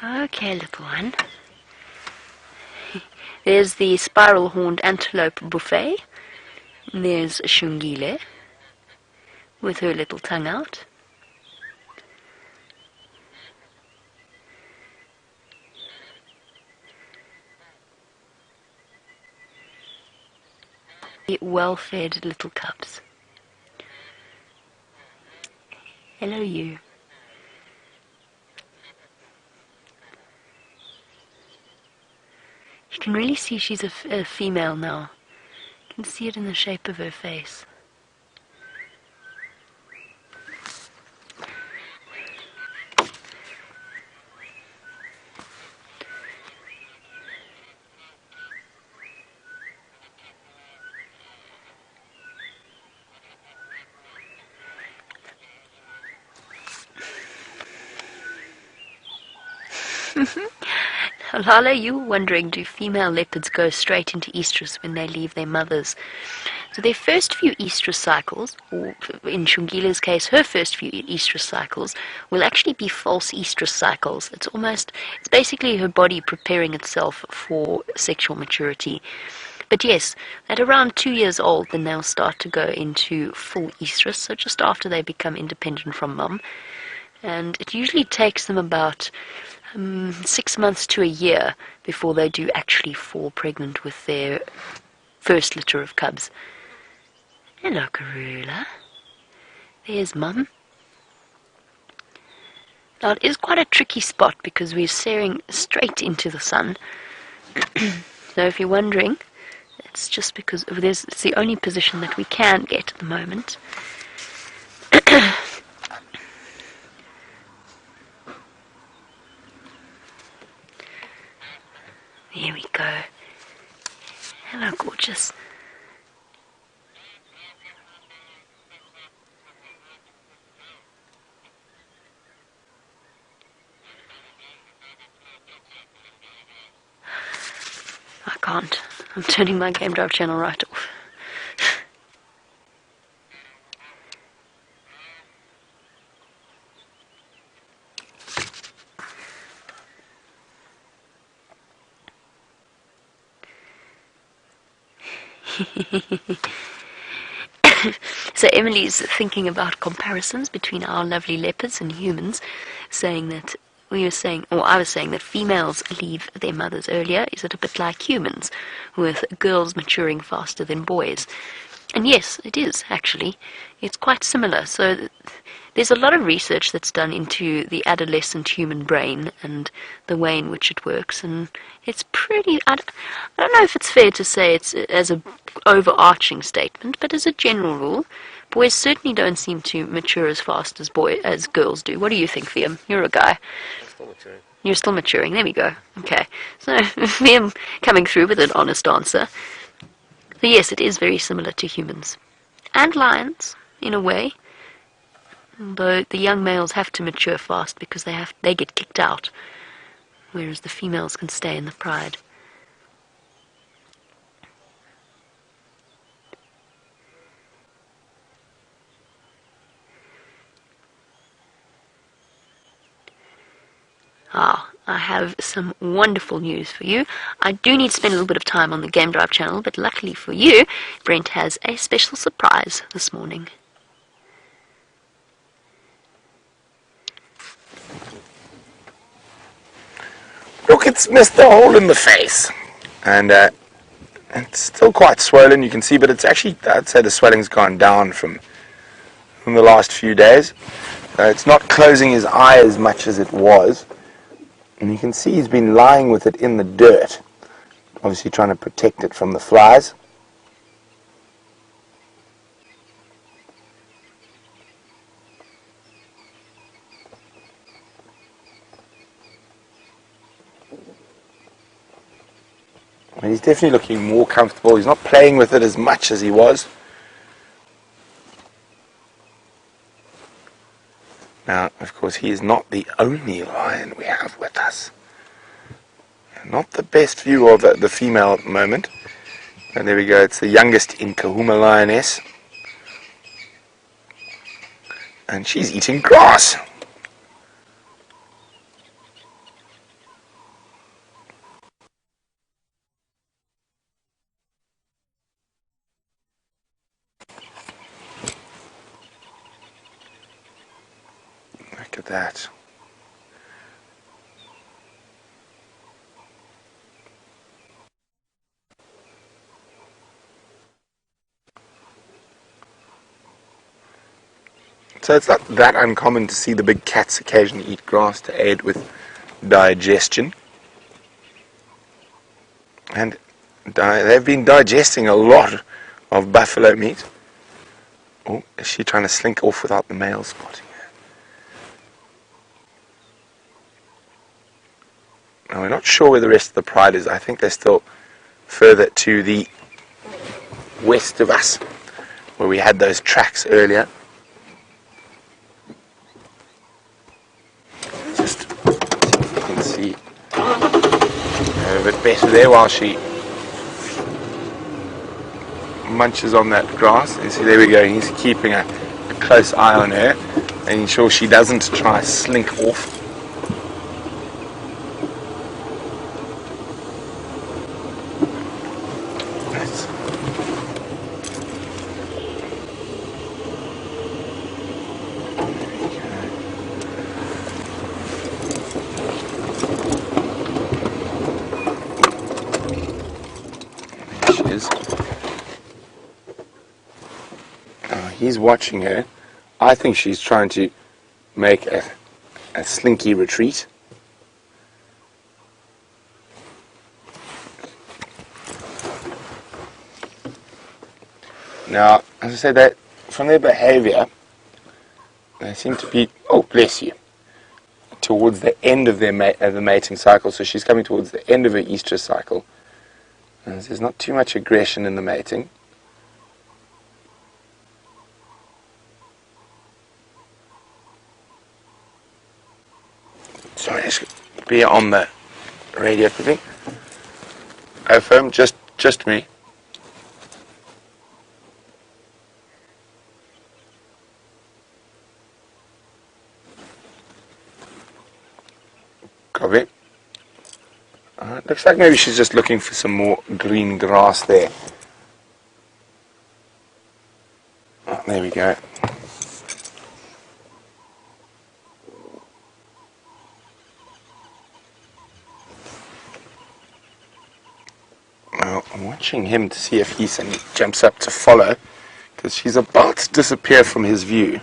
Okay, little one. There's the spiral-horned antelope buffet. There's Shungile with her little tongue out. Well-fed little cubs. Hello, you. You can really see she's a female now. You can see it in the shape of her face. Lala, you were wondering, do female leopards go straight into estrus when they leave their mothers? So their first few estrus cycles, or in Shungila's case, her first few estrus cycles, will actually be false estrus cycles. It's basically her body preparing itself for sexual maturity. But yes, at around 2 years old, then they'll start to go into full estrus, so just after they become independent from mum. And it usually takes them about 6 months to a year before they do actually fall pregnant with their first litter of cubs. Hello, Karula. There's Mum. Now, it is quite a tricky spot because we're staring straight into the sun. So if you're wondering, it's just because it's the only position that we can get at the moment. There we go. Hello, gorgeous. I can't. I'm turning my game drive channel right off. So Emily's thinking about comparisons between our lovely leopards and humans, saying that I was saying that females leave their mothers earlier. Is it a bit like humans, with girls maturing faster than boys? And yes, it is, actually. It's quite similar. So there's a lot of research that's done into the adolescent human brain and the way in which it works, and it's pretty... I don't know if it's fair to say it's as an overarching statement, but as a general rule, boys certainly don't seem to mature as fast as girls do. What do you think, Liam? You're a guy. I'm still maturing. You're still maturing. There we go. Okay. So, Liam coming through with an honest answer. So yes, it is very similar to humans. And lions, in a way. Though the young males have to mature fast because they get kicked out, whereas the females can stay in the pride. I have some wonderful news for you. I do need to spend a little bit of time on the Game Drive channel, but luckily for you, Brent has a special surprise this morning. Look, it's missed the hole in the face. And it's still quite swollen, you can see, but it's actually, I'd say the swelling's gone down from the last few days. It's not closing his eye as much as it was. And you can see he's been lying with it in the dirt, obviously trying to protect it from the flies. And he's definitely looking more comfortable. He's not playing with it as much as he was. Now, of course, he is not the only lion we have with us. Not the best view of the female at the moment. And there we go, it's the youngest Nkuhuma lioness. And she's eating grass. at that. So it's not that uncommon to see the big cats occasionally eat grass to aid with digestion. And they've been digesting a lot of buffalo meat. Oh, is she trying to slink off without the male spotting her? Now we're not sure where the rest of the pride is. I think they're still further to the west of us, where we had those tracks earlier. Just see if you can see a bit better there while she munches on that grass. You see, there we go. He's keeping a close eye on her, making sure she doesn't try to slink off. He's watching her. I think she's trying to make a slinky retreat. Now, as I said, that from their behavior, they seem to be, oh bless you, towards the end of their the mating cycle. So she's coming towards the end of her estrus cycle. And there's not too much aggression in the mating. Sorry, just be on the radio quickly. FM, just me. Copy. Looks like maybe she's just looking for some more green grass there. Oh, there we go. I'm watching him to see if he jumps up to follow, because she's about to disappear from his view.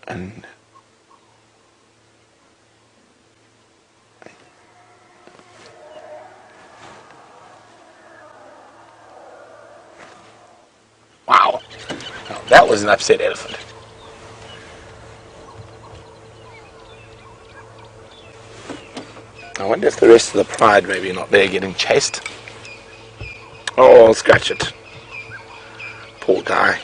And wow, now, that was an upset elephant. I wonder if the rest of the pride maybe not there getting chased. Oh, I'll scratch it. Poor guy.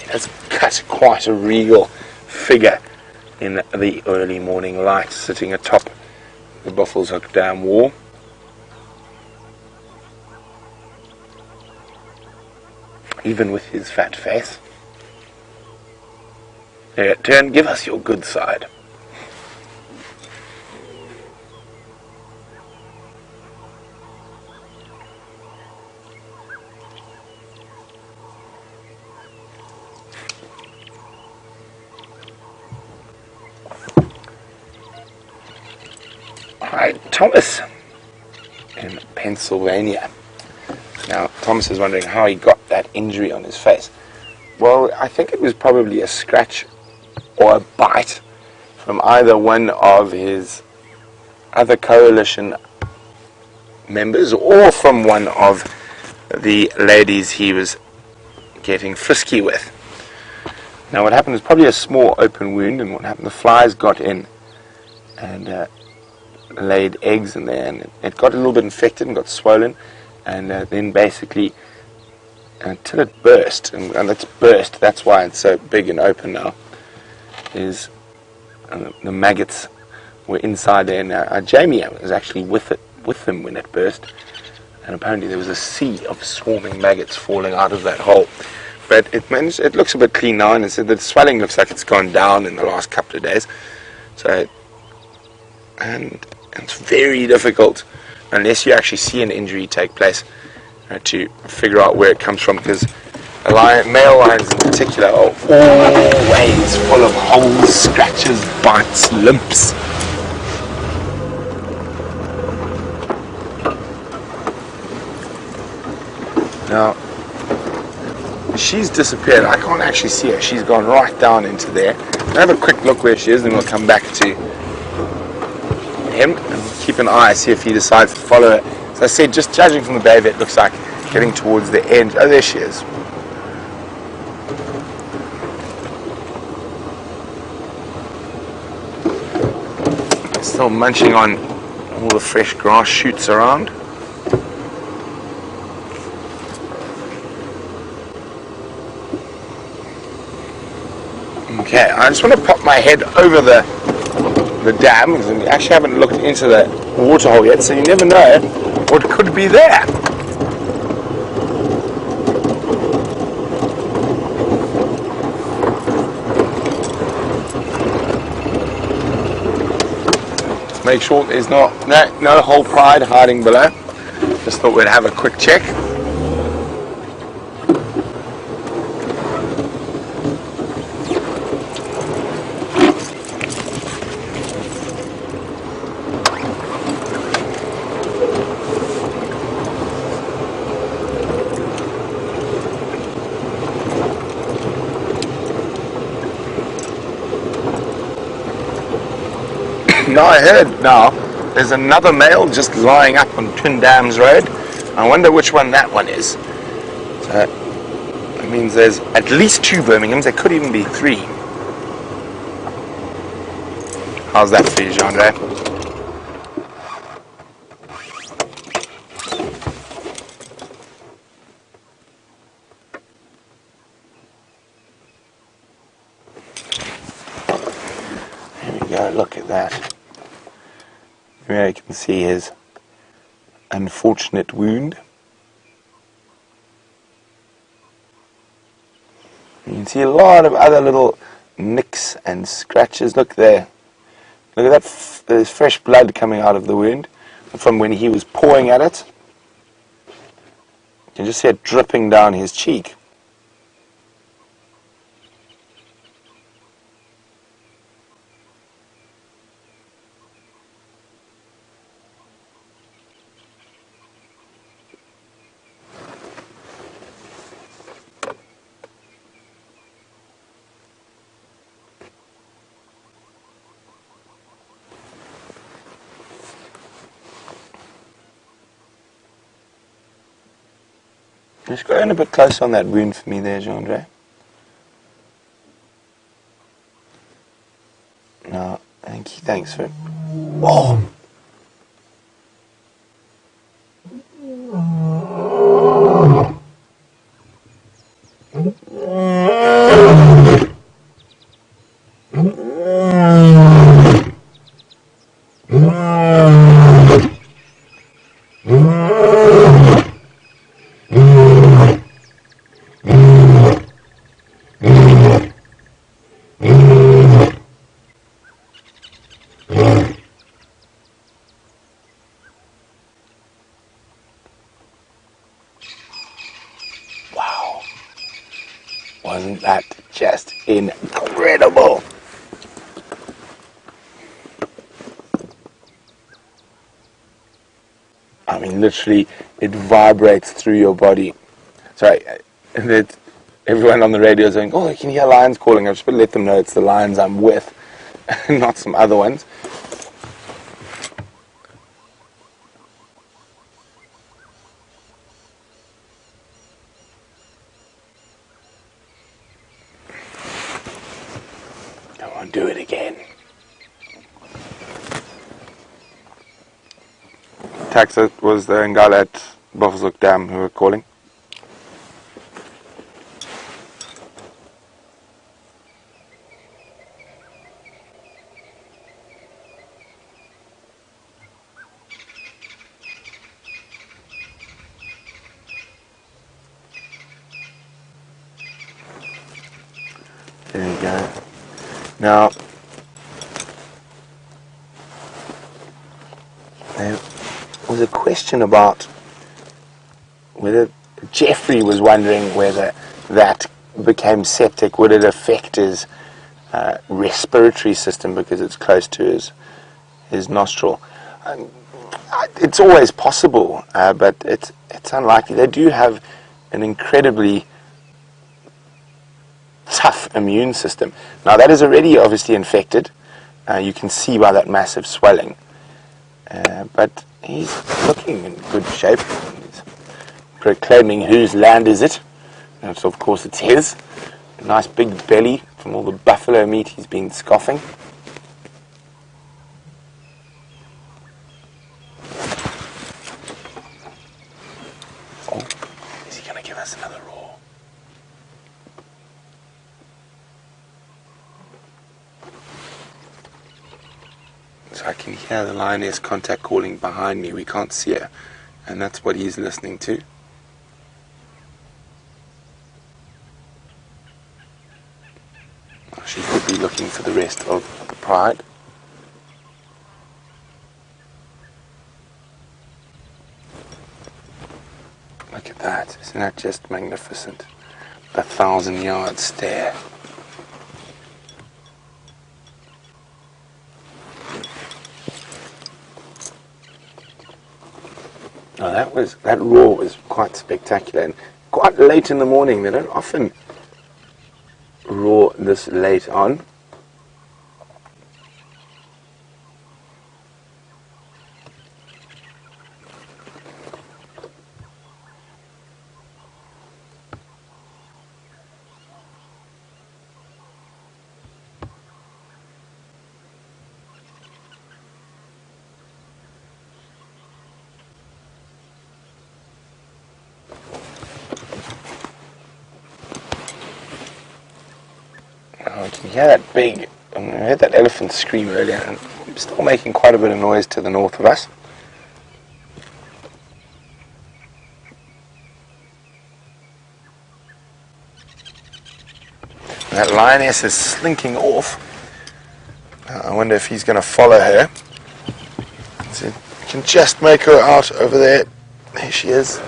That's cut quite a regal figure in the early morning light, sitting atop the Buffalo's Hook Dam wall. Even with his fat face. Here, turn, give us your good side. Alright, Thomas in Pennsylvania. Now, Thomas is wondering how he got that injury on his face. Well, I think it was probably a scratch or a bite from either one of his other coalition members or from one of the ladies he was getting frisky with. Now, what happened was probably a small open wound, and what happened, the flies got in and laid eggs in there, and it got a little bit infected and got swollen. And then basically, until it burst, and it's burst, that's why it's so big and open now, is the maggots were inside there. Now, Jamie was actually with them when it burst, and apparently there was a sea of swarming maggots falling out of that hole, but it looks a bit clean now, and the swelling looks like it's gone down in the last couple of days. So, and it's very difficult unless you actually see an injury take place to figure out where it comes from, because male lions in particular are always full of holes, scratches, bites, limps. Now, she's disappeared. I can't actually see her. She's gone right down into there. I'll have a quick look where she is, and we'll come back to him and keep an eye, see if he decides to follow her. As I said, just judging from the baby, it looks like getting towards the end. Oh, there she is. Still munching on all the fresh grass shoots around. Okay, I just want to pop my head over the dam, because we actually haven't looked into the waterhole yet, so you never know what could be there. Make sure there's no whole pride hiding below. Just thought we'd have a quick check. Now I heard there's another male just lying up on Twin Dams Road. I wonder which one that one is. So that means there's at least 2 Birminghams. There could even be 3. How's that for you, Jean-Andre? There we go, look at that. Here you can see his unfortunate wound. You can see a lot of other little nicks and scratches. Look there. Look at that. There's fresh blood coming out of the wound from when he was pawing at it. You can just see it dripping down his cheek. Just go in a bit closer on that wound for me there, Jean-Andre. No, thank you, thanks for it. Whoa! Wasn't that just incredible? I mean, literally, it vibrates through your body. Sorry, everyone on the radio is saying, oh, you can hear lions calling. I've just got to let them know it's the lions I'm with, not some other ones. Do it again. Taxa was the Ngala at Buffelshoek Dam who were calling. There we go. Now, there was a question about whether Jeffrey was wondering whether that became septic, would it affect his respiratory system because it's close to his nostril. It's always possible, but it's unlikely. They do have an incredibly tough immune system. Now that is already obviously infected. You can see by that massive swelling. But he's looking in good shape. He's proclaiming whose land is it. And so of course it's his. A nice big belly from all the buffalo meat he's been scoffing. Oh, is he going to give us another roar? So I can hear the Lioness contact calling behind me. We can't see her. And that's what he's listening to. She could be looking for the rest of the pride. Look at that. Isn't that just magnificent? The 1,000-yard stare. Now that roar was quite spectacular and quite late in the morning. They don't often roar this late on. I can hear that big, I heard that elephant scream earlier, and it's still making quite a bit of noise to the north of us. That lioness is slinking off. I wonder if he's going to follow her. So we can just make her out over there. There she is.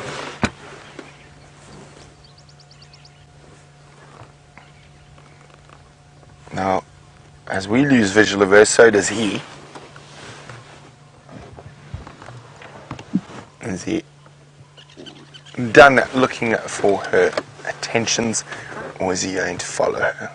Now, as we lose visual of her, so does he. Is he done looking for her attentions, or is he going to follow her?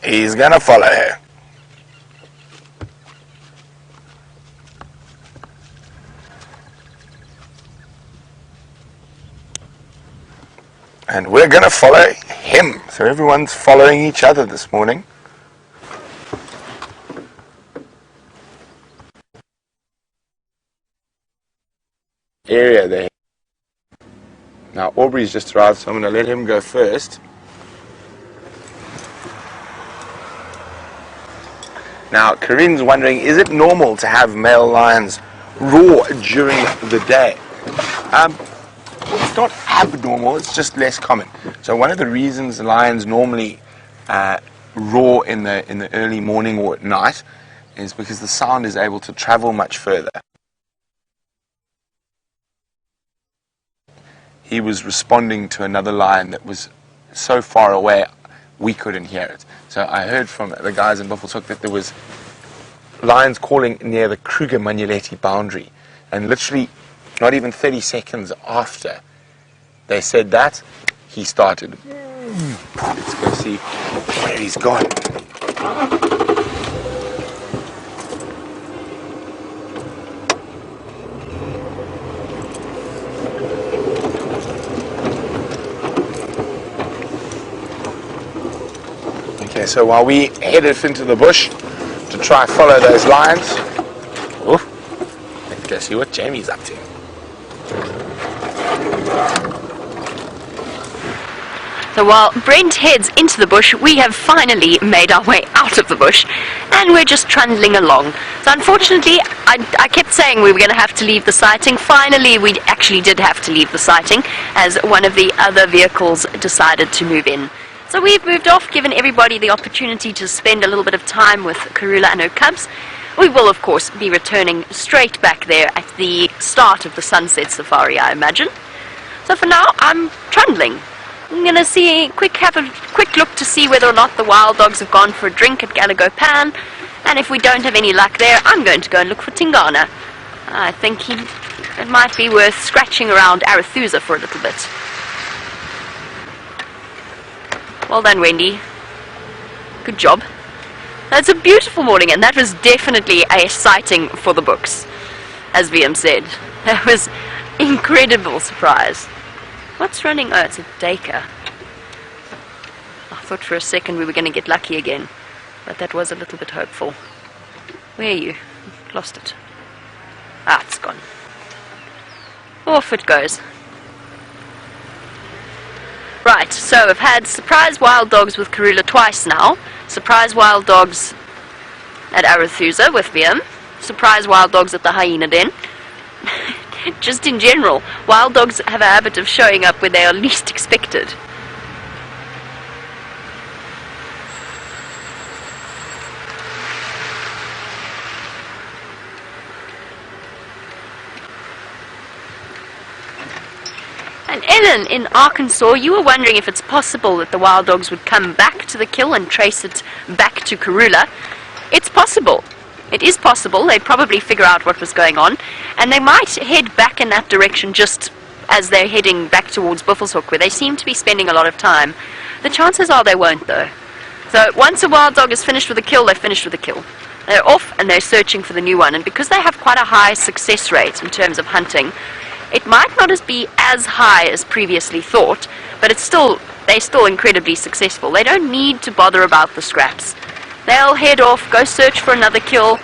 He's gonna follow her. And we're gonna follow him. So everyone's following each other this morning. Area there. Now Aubrey's just arrived, so I'm gonna let him go first. Now, Corinne's wondering, is it normal to have male lions roar during the day? It's not abnormal, it's just less common. So one of the reasons lions normally roar in the early morning or at night is because the sound is able to travel much further. He was responding to another lion that was so far away we couldn't hear it. So I heard from the guys in Buffelshoek that there was lions calling near the Kruger-Manuletti boundary, and literally not even 30 seconds after they said that, he started. Let's go see where he's gone. Okay, so while we headed into the bush to try and follow those lions, let's go see what Jamie's up to. So while Brent heads into the bush, we have finally made our way out of the bush, and we're just trundling along. So unfortunately, I kept saying we were going to have to leave the sighting. Finally, we actually did have to leave the sighting, as one of the other vehicles decided to move in. So we've moved off, given everybody the opportunity to spend a little bit of time with Karula and her cubs. We will, of course, be returning straight back there at the start of the sunset safari, I imagine. So for now, I'm trundling. I'm going to have a quick look to see whether or not the wild dogs have gone for a drink at Galago Pan, and if we don't have any luck there, I'm going to go and look for Tingana. I think it might be worth scratching around Arathusa for a little bit. Well done, Wendy. Good job. It's a beautiful morning, and that was definitely a sighting for the books, as VM said. That was incredible surprise. What's running? Oh, it's a Dacre. I thought for a second we were going to get lucky again, but that was a little bit hopeful. Where are you? Lost it. Ah, it's gone. Off it goes. Right, so I've had surprise wild dogs with Karula twice now. Surprise wild dogs at Arathusa with VM. Surprise wild dogs at the hyena den. Just in general, wild dogs have a habit of showing up where they are least expected. And Ellen, in Arkansas, you were wondering if it's possible that the wild dogs would come back to the kill and trace it back to Karula. It's possible. It is possible. They'd probably figure out what was going on, and they might head back in that direction just as they're heading back towards Buffelshoek, where they seem to be spending a lot of time. The chances are they won't, though. So once a wild dog is finished with a kill, they're finished with a kill. They're off and they're searching for the new one, and because they have quite a high success rate in terms of hunting, it might not be as high as previously thought, but they're still incredibly successful. They don't need to bother about the scraps. They'll head off, go search for another kill,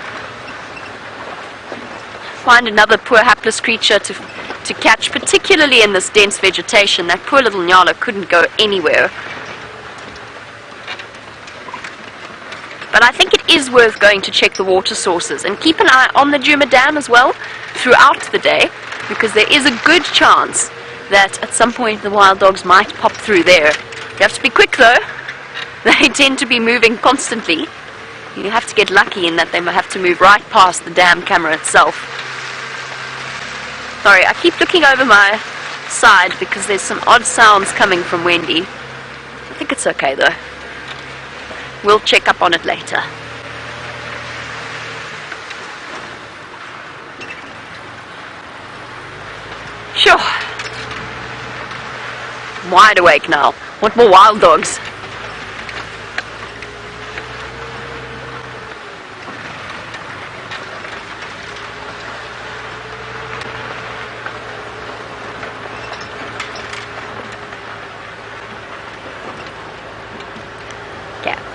find another poor hapless creature to catch, particularly in this dense vegetation. That poor little Nyala couldn't go anywhere. But I think it is worth going to check the water sources and keep an eye on the Djuma Dam as well throughout the day, because there is a good chance that at some point the wild dogs might pop through there. You have to be quick though. They tend to be moving constantly. You have to get lucky in that they might have to move right past the dam camera itself. Sorry, I keep looking over my side because there's some odd sounds coming from Wendy. I think it's okay though. We'll check up on it later. Sure. I'm wide awake now. Want more wild dogs.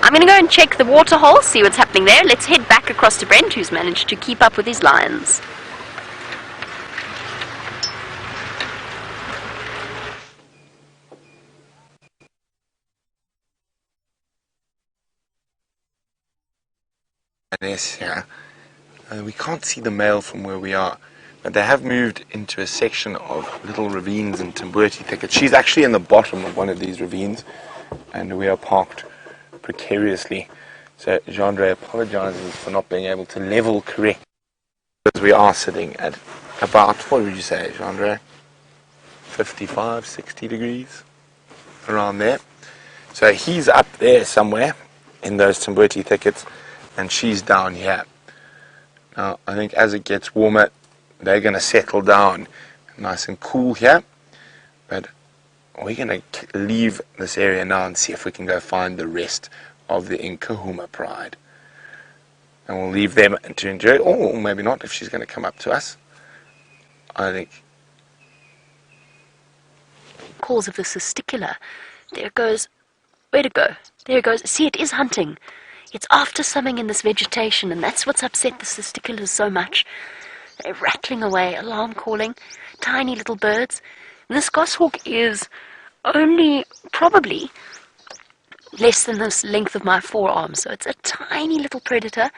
I'm going to go and check the water hole, see what's happening there. Let's head back across to Brent, who's managed to keep up with his lions. Lioness here. We can't see the male from where we are, but they have moved into a section of little ravines and tamburti thickets. She's actually in the bottom of one of these ravines, and we are parked precariously. So Jeandre apologizes for not being able to level correct, because we are sitting at about, what would you say, Jeandre? 55, 60 degrees, around there. So he's up there somewhere in those tamburti thickets, and she's down here. Now, I think as it gets warmer, they're going to settle down nice and cool here. But we're going to leave this area now and see if we can go find the rest of the Nkuhuma pride. And we'll leave them to enjoy, or maybe not, if she's going to come up to us. I think. Calls of the testicular. There it goes. Where'd it go? There it goes. See, it is hunting. It's after something in this vegetation, and that's what's upset the testiculars so much. They're rattling away, alarm calling, tiny little birds. And this goshawk is only probably less than this length of my forearm, so it's a tiny little predator.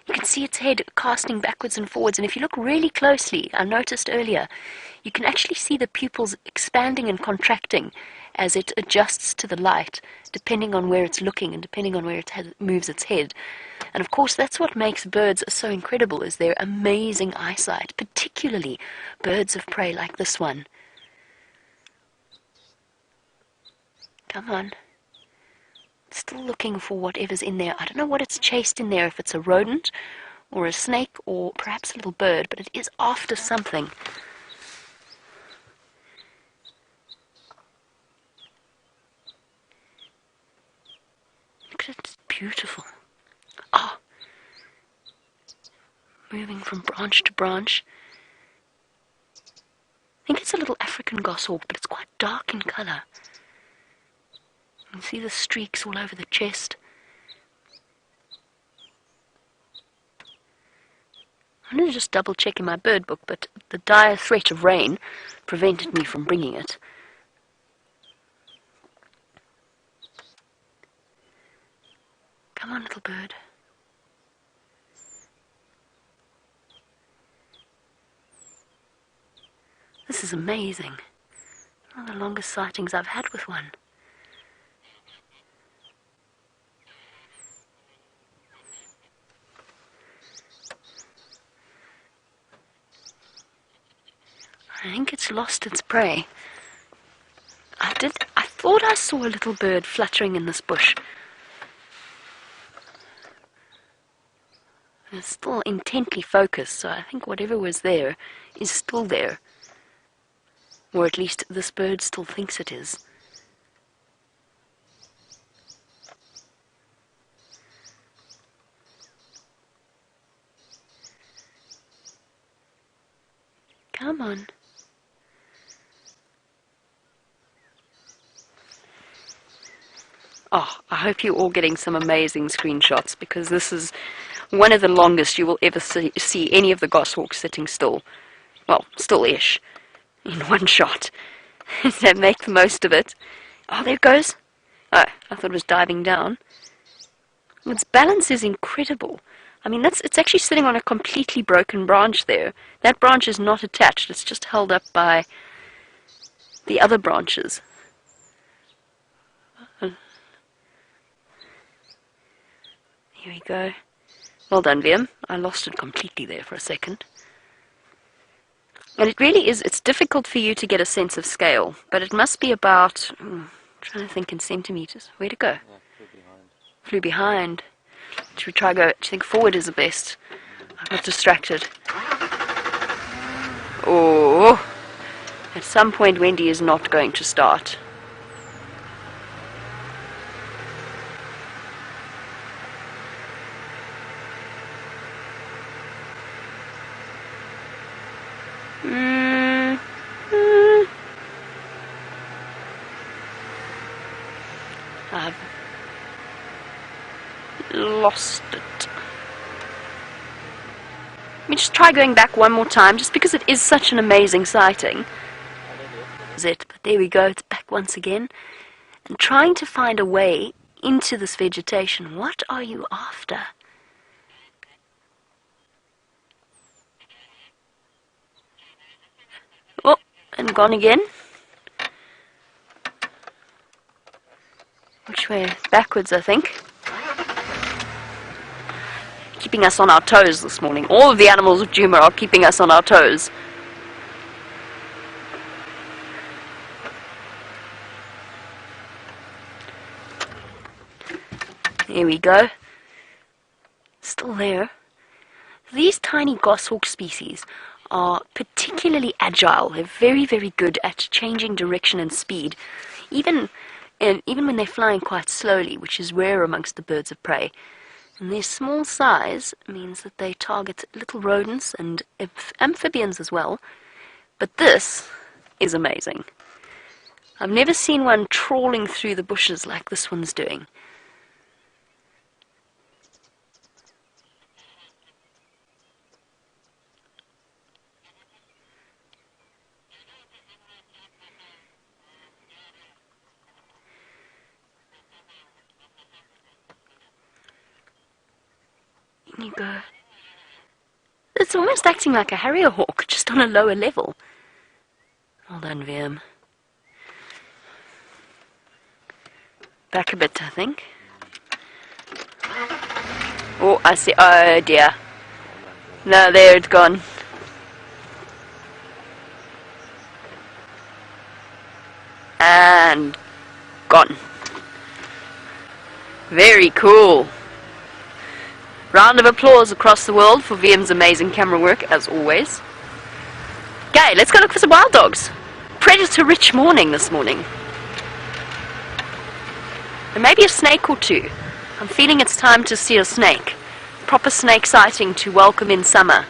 You can see its head casting backwards and forwards, and if you look really closely, I noticed earlier, you can actually see the pupils expanding and contracting as it adjusts to the light, depending on where it's looking and depending on where it moves its head. And of course, that's what makes birds so incredible, is their amazing eyesight, particularly birds of prey like this one. Come on. Still looking for whatever's in there. I don't know what it's chased in there, if it's a rodent or a snake or perhaps a little bird, but it is after something. Look at it, it's beautiful. Oh, moving from branch to branch. I think it's a little African goshawk, but it's quite dark in colour. You can see the streaks all over the chest. I'm going to just double check in my bird book, but the dire threat of rain prevented me from bringing it. Come on, little bird. This is amazing. One of the longest sightings I've had with one. I think it's lost its prey. I thought I saw a little bird fluttering in this bush. It's still intently focused, so I think whatever was there is still there. Or at least this bird still thinks it is. Come on. Oh, I hope you're all getting some amazing screenshots, because this is one of the longest you will ever see any of the goshawks sitting still. Well, still-ish, in one shot. So make the most of it. Oh, there it goes. Oh, I thought it was diving down. Its balance is incredible. I mean, it's actually sitting on a completely broken branch there. That branch is not attached. It's just held up by the other branches. Here we go. Well done, Liam. I lost it completely there for a second. And it really is, it's difficult for you to get a sense of scale, but it must be about, I'm trying to think in centimeters. Where'd it go? Yeah, Flew behind. Should we try go, do you think forward is the best? I got distracted. Oh, at some point Wendy is not going to start. I've lost it. Let me just try going back one more time, just because it is such an amazing sighting. Is it? But there we go, it's back once again. And trying to find a way into this vegetation. What are you after? Oh, and gone again. Which way? Backwards, I think. Keeping us on our toes this morning. All of the animals of Djuma are keeping us on our toes. There we go. Still there. These tiny goshawk species are particularly agile. They're very, very good at changing direction and speed. Even when they're flying quite slowly, which is rare amongst the birds of prey. And their small size means that they target little rodents and amphibians as well. But this is amazing. I've never seen one trawling through the bushes like this one's doing. There you go. It's almost acting like a harrier hawk, just on a lower level. Well done, VM. Back a bit, I think. Oh, I see. Oh dear. No, there it's gone. And gone. Very cool. Round of applause across the world for VM's amazing camera work, as always. Okay, let's go look for some wild dogs. Predator-rich morning this morning. And maybe a snake or two. I'm feeling it's time to see a snake. Proper snake sighting to welcome in summer.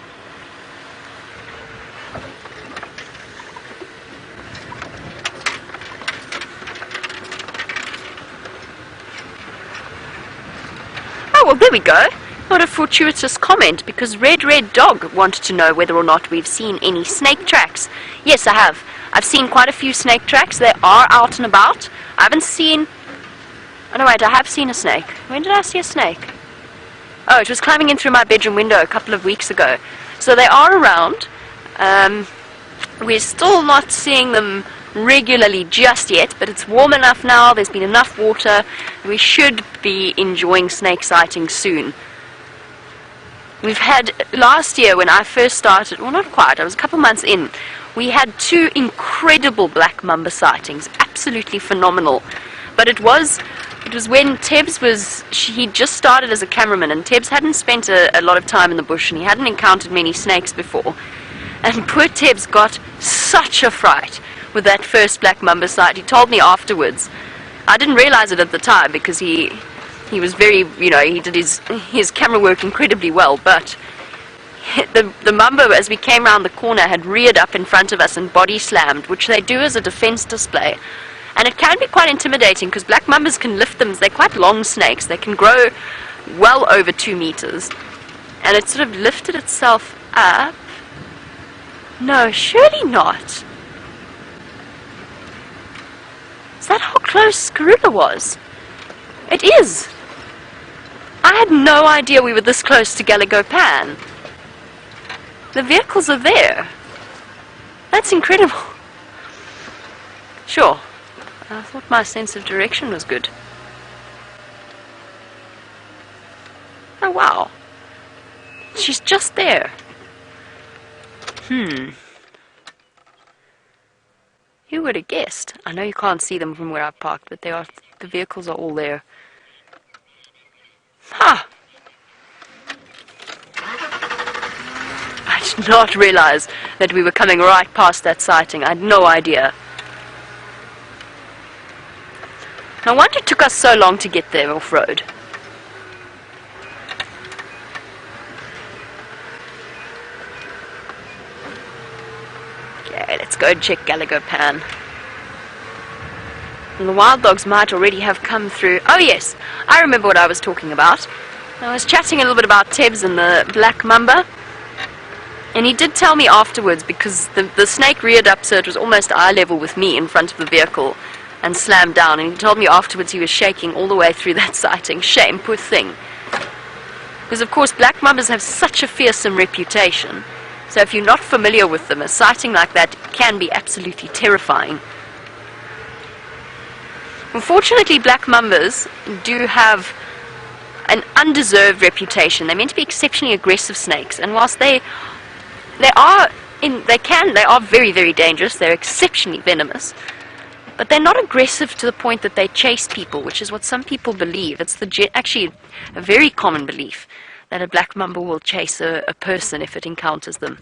Oh, well, there we go. What a fortuitous comment, because Red Dog wanted to know whether or not we've seen any snake tracks. Yes, I have. I've seen quite a few snake tracks. They are out and about. I haven't seen... Oh, no, wait, I have seen a snake. When did I see a snake? Oh, it was climbing in through my bedroom window a couple of weeks ago. So they are around. We're still not seeing them regularly just yet, but it's warm enough now. There's been enough water. We should be enjoying snake sightings soon. We've had, last year when I first started, well, not quite, I was a couple months in, we had 2 incredible black mamba sightings, absolutely phenomenal. But it was when Tebbs he'd just started as a cameraman, and Tebbs hadn't spent a lot of time in the bush, and he hadn't encountered many snakes before. And poor Tebbs got such a fright with that first black mamba sight. He told me afterwards. I didn't realize it at the time, because he was very, he did his camera work incredibly well, but the mamba, as we came round the corner, had reared up in front of us and body slammed, which they do as a defense display. And it can be quite intimidating, because black mambas can lift them. They're quite long snakes. They can grow well over 2 meters. And it sort of lifted itself up. No, surely not. Is that how close Karula was? It is. I had no idea we were this close to Galago Pan. The vehicles are there. That's incredible. Sure. I thought my sense of direction was good. Oh, wow. She's just there. Who would have guessed? I know you can't see them from where I've parked, but the vehicles are all there. Ha! I did not realize that we were coming right past that sighting. I had no idea. No wonder it took us so long to get there off-road. Okay, let's go and check Galago Pan. And the wild dogs might already have come through. Oh yes, I remember what I was talking about. I was chatting a little bit about Tebbs and the black mamba. And he did tell me afterwards, because the snake reared up so it was almost eye level with me in front of the vehicle, and slammed down, and he told me afterwards he was shaking all the way through that sighting. Shame, poor thing. Because of course black mambas have such a fearsome reputation, so if you're not familiar with them, a sighting like that can be absolutely terrifying. Unfortunately, black mambas do have an undeserved reputation. They're meant to be exceptionally aggressive snakes, and whilst they are very, very dangerous, they're exceptionally venomous. But they're not aggressive to the point that they chase people, which is what some people believe. It's actually a very common belief that a black mamba will chase a person if it encounters them.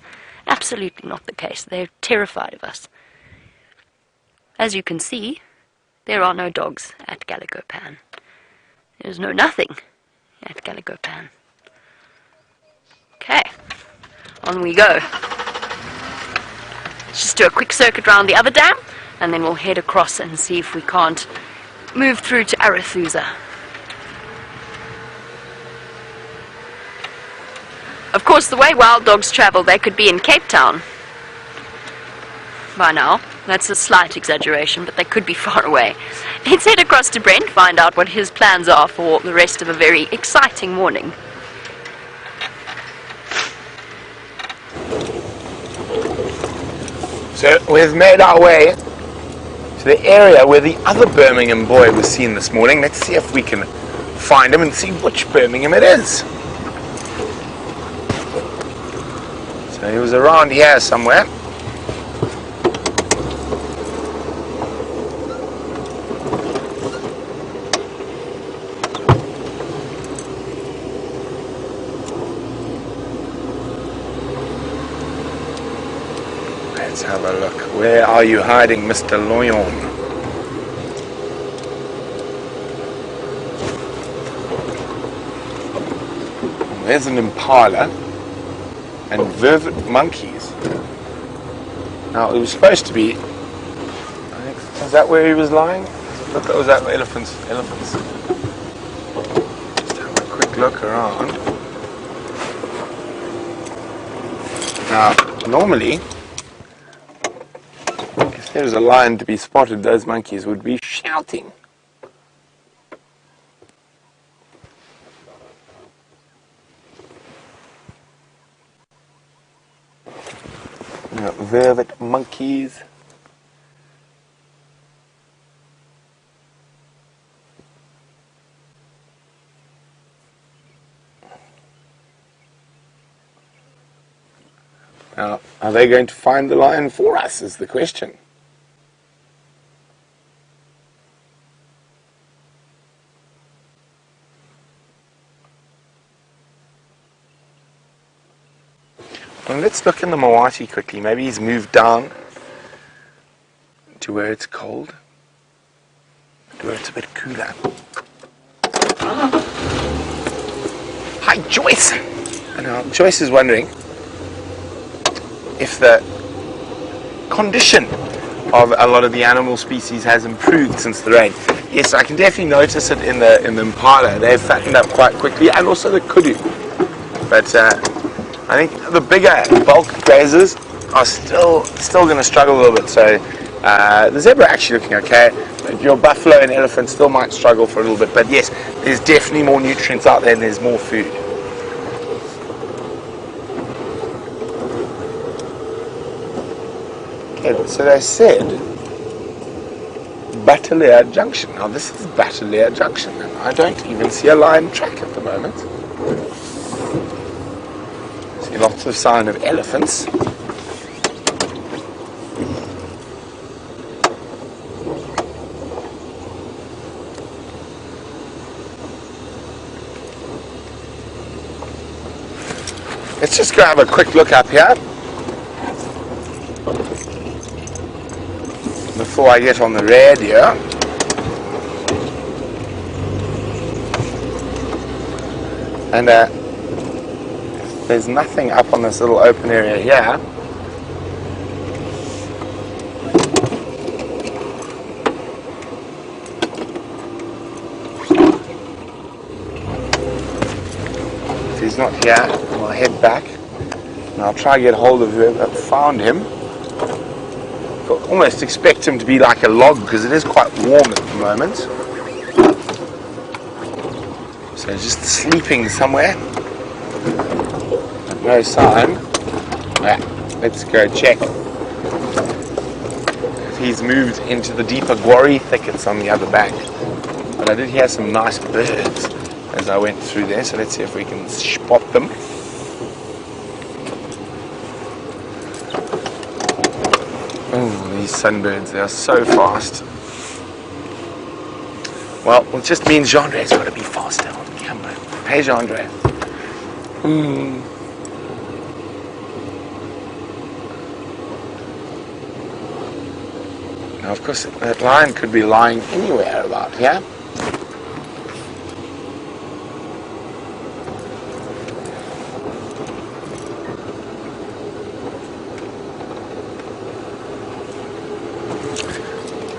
Absolutely not the case. They're terrified of us. As you can see, there are no dogs at Galago Pan. There's no nothing at Galago Pan. Okay, on we go. Let's just do a quick circuit round the other dam, and then we'll head across and see if we can't move through to Arathusa. Of course, the way wild dogs travel, they could be in Cape Town by now. That's a slight exaggeration, but they could be far away. Let's head across to Brent, find out what his plans are for the rest of a very exciting morning. So we've made our way to the area where the other Birmingham boy was seen this morning. Let's see if we can find him and see which Birmingham it is. So he was around here somewhere. Let's have a look. Where are you hiding, Mr. Lion? There's an Impala and Vervet monkeys. Now, it was supposed to be... I think, is that where he was lying? Look, was that elephants? Elephants. Just have a quick look around. Now, normally... if there was a lion to be spotted, those monkeys would be shouting. Now, Vervet monkeys. Now, are they going to find the lion for us, is the question. Well, let's look in the Mawati quickly. Maybe he's moved down to where it's cold, to where it's a bit cooler. Hi, Joyce! And now Joyce is wondering if the condition of a lot of the animal species has improved since the rain. Yes, I can definitely notice it in the Impala. They've fattened up quite quickly, and also the kudu. But I think the bigger bulk grazers are still going to struggle a little bit. So the zebra actually looking okay, but your buffalo and elephant still might struggle for a little bit. But yes, there's definitely more nutrients out there and there's more food. Okay, so they said Bataleur Junction. Now this is Bataleur Junction, and I don't even see a lion track at the moment. Lots of sign of elephants. Let's just go have a quick look up here before I get on the radio. And there's nothing up on this little open area here. If he's not here, I'll head back and I'll try to get hold of whoever found him. I almost expect him to be like a log because it is quite warm at the moment. So just sleeping somewhere. No sign. Let's go check if he's moved into the deeper guarri thickets on the other bank. But I did hear some nice birds as I went through there, so let's see if we can spot them. Oh, these sunbirds, they are so fast. Well, it just means Gendre's got to be faster on camera. Hey, Gendre. Now, of course, that lion could be lying anywhere about here.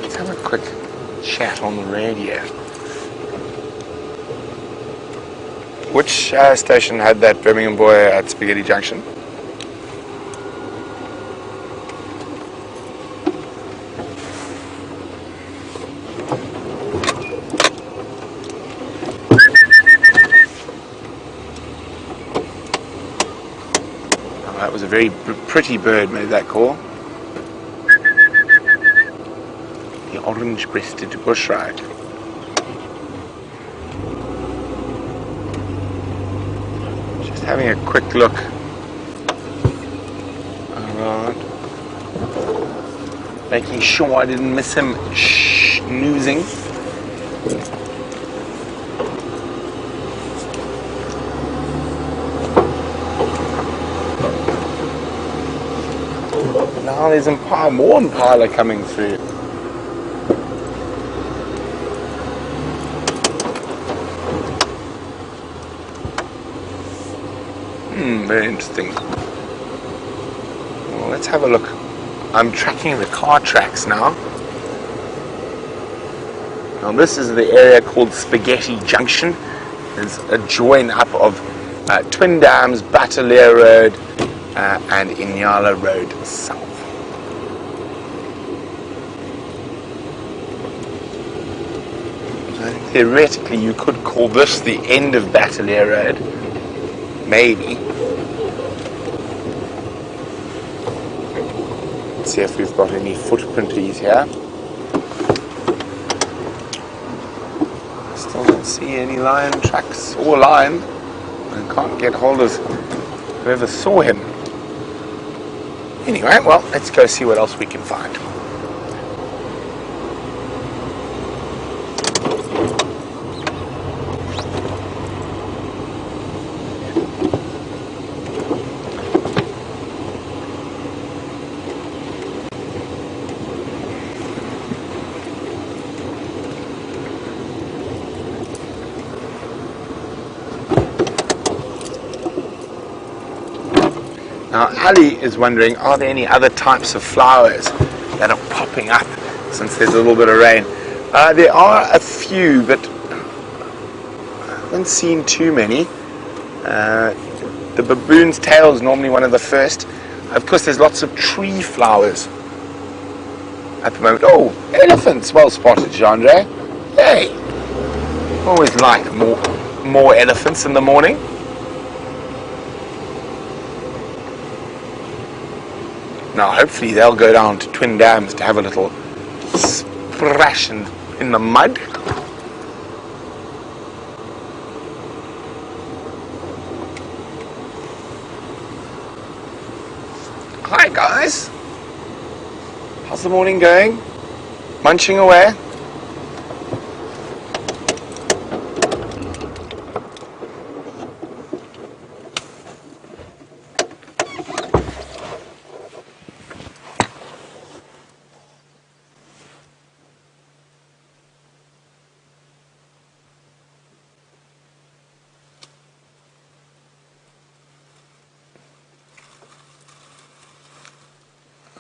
Let's have a quick chat on the radio. Which station had that Birmingham boy at Spaghetti Junction? That was a very pretty bird made that call. the orange-breasted bushrat. Just having a quick look around, making sure I didn't miss him snoozing. Now there's more Impala coming through. Very interesting. Well, let's have a look. I'm tracking the car tracks now. Now this is the area called Spaghetti Junction. There's a join up of Twin Dams, Bataleur Road and Inyala Road South. So theoretically you could call this the end of Bataleur Road. Maybe. Let's see if we've got any footprinties here. Still don't see any lion tracks or lion. I can't get hold of whoever saw him. Anyway, well, let's go see what else we can find. Now, Ali is wondering, are there any other types of flowers that are popping up since there's a little bit of rain? There are a few, but I haven't seen too many. The baboon's tail is normally one of the first. Of course, there's lots of tree flowers at the moment. Oh, elephants! Well spotted, Jean-Andre. Hey! Always like more elephants in the morning. Now, hopefully they'll go down to Twin Dams to have a little splash in the mud. Hi guys! How's the morning going? Munching away?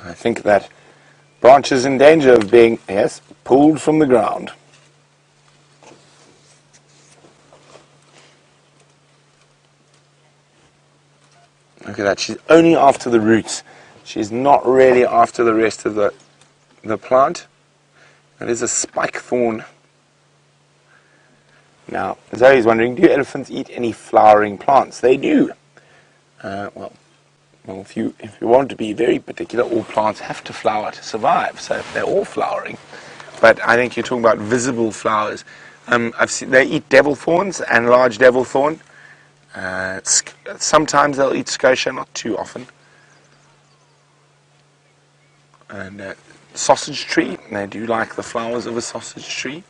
I think that branch is in danger of being, yes, pulled from the ground. Look at that, she's only after the roots. She's not really after the rest of the plant. It is a spike thorn. Now, Zoe's wondering, do elephants eat any flowering plants? They do. Well, if you want to be very particular, all plants have to flower to survive. So they're all flowering. But I think you're talking about visible flowers. I've seen they eat devil thorns and large devil thorn. Sometimes they'll eat scotia, not too often. And sausage tree, they do like the flowers of a sausage tree.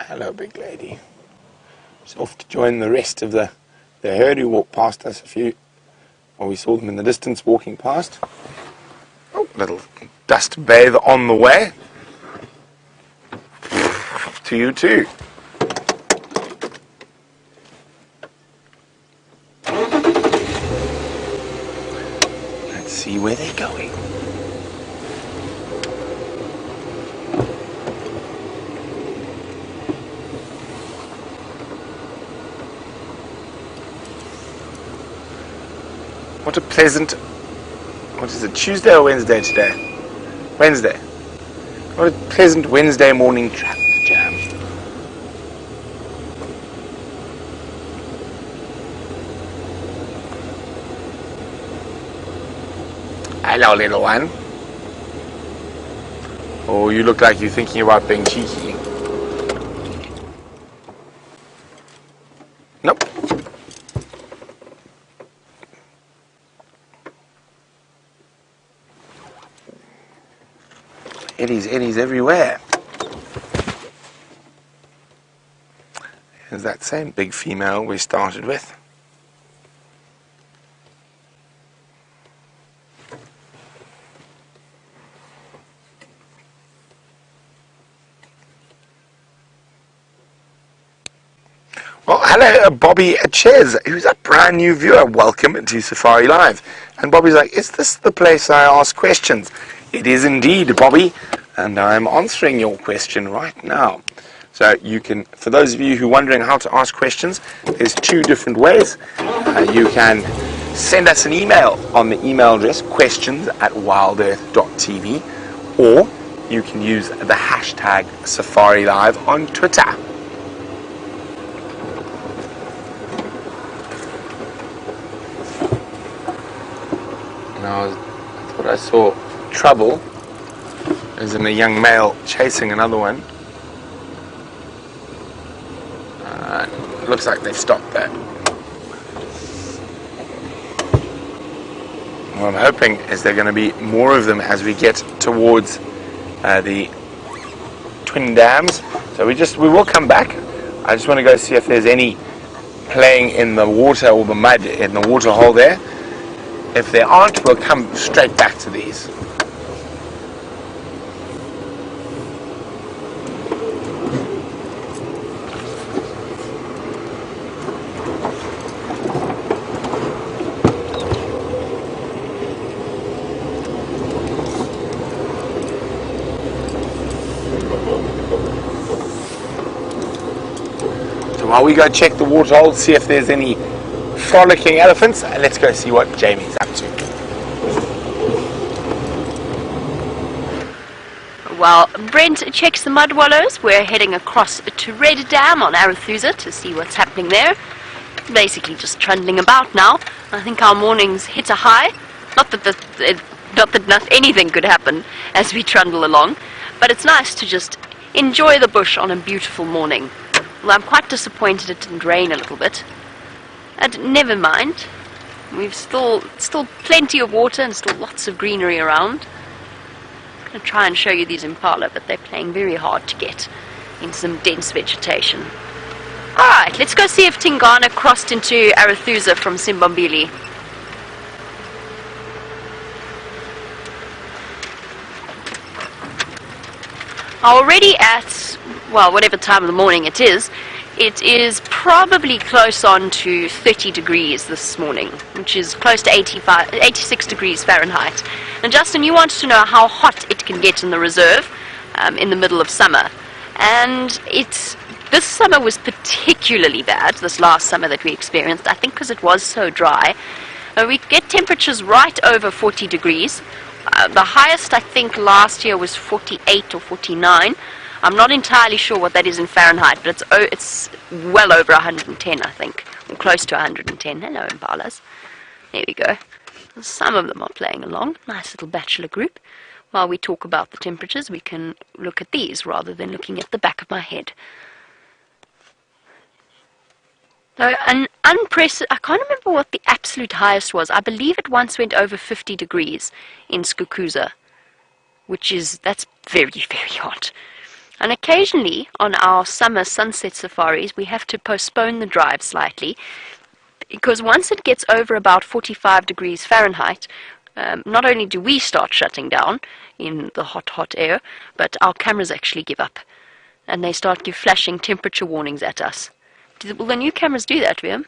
Hello, big lady. She's off to join the rest of the herd who walked past us we saw them in the distance walking past. Oh, little dust bathe on the way. To you too. Let's see where they're going. What a pleasant, what is it, Tuesday or Wednesday today? Wednesday. What What a pleasant Wednesday morning traffic jam. Hello, little one. Oh, you look like you're thinking about being cheeky. Nope. Eddies everywhere. Here's that same big female we started with. Well, hello, Bobby Ches, who's a brand new viewer. Welcome to Safari Live. And Bobby's like, is this the place I ask questions? It is indeed, Bobby, and I'm answering your question right now. So you can, for those of you who are wondering how to ask questions, there's two different ways. You can send us an email on the email address questions@wildearth.tv, or you can use the hashtag Safari Live on Twitter. Now, I thought I saw trouble, as in a young male chasing another one. Looks like they've stopped there. What I'm hoping is there are going to be more of them as we get towards the twin dams. So we will come back. I just want to go see if there's any playing in the water or the mud in the water hole there. If there aren't, we'll come straight back to these. So while we go check the water hole, see if there's any frolicking elephants, let's go see what Jamie's up to. While Brent checks the mud wallows, we're heading across to Red Dam on Arathusa to see what's happening there. Basically just trundling about now. I think our mornings hit a high. Not that anything could happen as we trundle along, but it's nice to just enjoy the bush on a beautiful morning. Well, I'm quite disappointed it didn't rain a little bit. And never mind, we've still plenty of water and still lots of greenery around. I'm going to try and show you these impala, but they're playing very hard to get in some dense vegetation. Alright, let's go see if Tingana crossed into Arathusa from Simbombili. Already at, well, whatever time of the morning it is probably close on to 30 degrees this morning, which is close to 86 degrees Fahrenheit. And Justin, you wanted to know how hot it can get in the reserve in the middle of summer. And this summer was particularly bad, this last summer that we experienced, I think because it was so dry. We get temperatures right over 40 degrees. The highest I think last year was 48 or 49. I'm not entirely sure what that is in Fahrenheit, but it's well over 110, I think, or close to 110. Hello, Impalas. There we go. Some of them are playing along. Nice little bachelor group. While we talk about the temperatures, we can look at these rather than looking at the back of my head. So, I can't remember what the absolute highest was. I believe it once went over 50 degrees in Skukuza, that's very, very hot. And occasionally, on our summer sunset safaris, we have to postpone the drive slightly, because once it gets over about 45 degrees Fahrenheit, not only do we start shutting down in the hot, hot air, but our cameras actually give up, and they start flashing temperature warnings at us. Will the new cameras do that, Liam?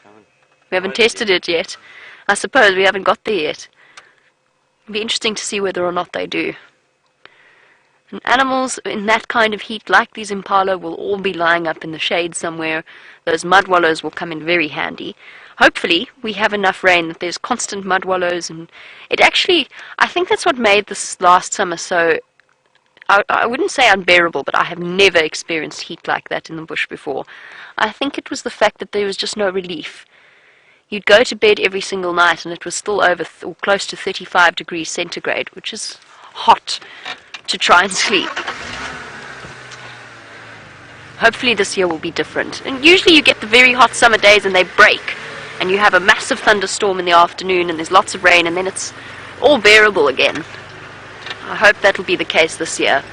We haven't tested it yet. I suppose we haven't got there yet. It'll be interesting to see whether or not they do. And animals in that kind of heat, like these impala, will all be lying up in the shade somewhere. Those mud wallows will come in very handy. Hopefully, we have enough rain that there's constant mud wallows, and it actually, I think that's what made this last summer so I wouldn't say unbearable, but I have never experienced heat like that in the bush before. I think it was the fact that there was just no relief. You'd go to bed every single night and it was still over or close to 35 degrees centigrade, which is hot to try and sleep. Hopefully this year will be different. And usually you get the very hot summer days and they break, and you have a massive thunderstorm in the afternoon and there's lots of rain, and then it's all bearable again. I hope that will be the case this year.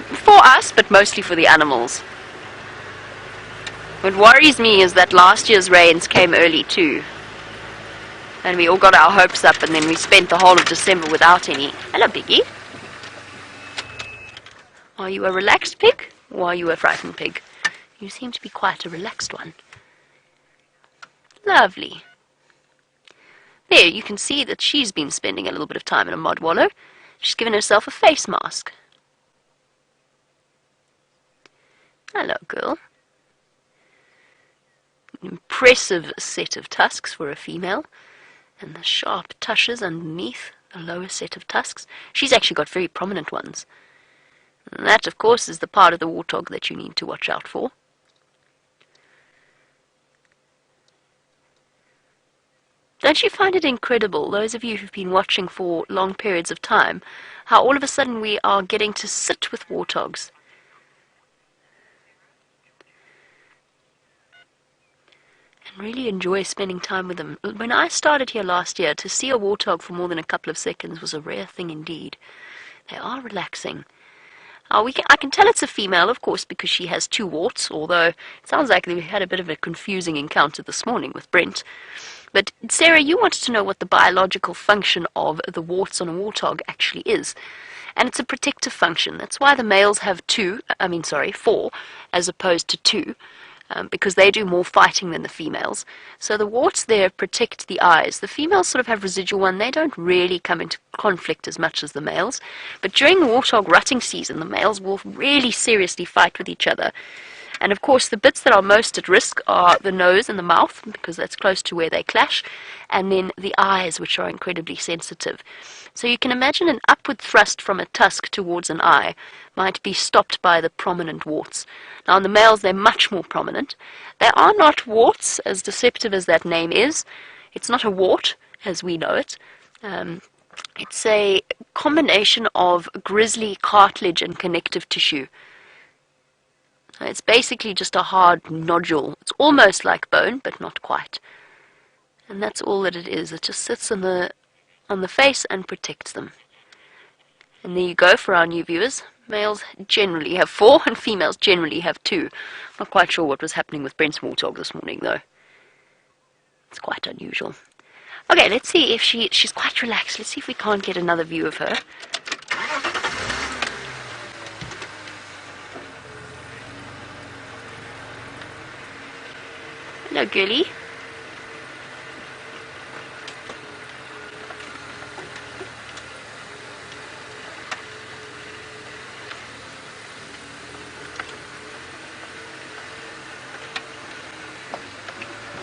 For us, but mostly for the animals. What worries me is that last year's rains came early too. And we all got our hopes up, and then we spent the whole of December without any. Hello, Biggie. Are you a relaxed pig, or are you a frightened pig? You seem to be quite a relaxed one. Lovely. There, you can see that she's been spending a little bit of time in a mud wallow. She's given herself a face mask. Hello, girl. An impressive set of tusks for a female, and the sharp tushes underneath the lower set of tusks. She's actually got very prominent ones. And that, of course, is the part of the warthog that you need to watch out for. Don't you find it incredible, those of you who've been watching for long periods of time, how all of a sudden we are getting to sit with warthogs? And really enjoy spending time with them. When I started here last year, to see a warthog for more than a couple of seconds was a rare thing indeed. They are relaxing. I can tell it's a female, of course, because she has 2 warts, although it sounds like we had a bit of a confusing encounter this morning with Brent. But Sarah, you wanted to know what the biological function of the warts on a warthog actually is. And it's a protective function. That's why the males have 4, as opposed to 2, because they do more fighting than the females. So the warts there protect the eyes. The females sort of have residual one. They don't really come into conflict as much as the males. But during the warthog rutting season, the males will really seriously fight with each other. And of course, the bits that are most at risk are the nose and the mouth, because that's close to where they clash, and then the eyes, which are incredibly sensitive. So you can imagine an upward thrust from a tusk towards an eye might be stopped by the prominent warts. Now, in the males, they're much more prominent. They are not warts, as deceptive as that name is. It's not a wart, as we know it. It's a combination of grisly cartilage and connective tissue. It's basically just a hard nodule. It's almost like bone, but not quite. And that's all that it is. It just sits on the face and protects them. And there you go for our new viewers. Males generally have 4 and females generally have 2. Not quite sure what was happening with Brent's warthog this morning, though. It's quite unusual. Okay, let's see if she's quite relaxed. Let's see if we can't get another view of her. Hello, girlie.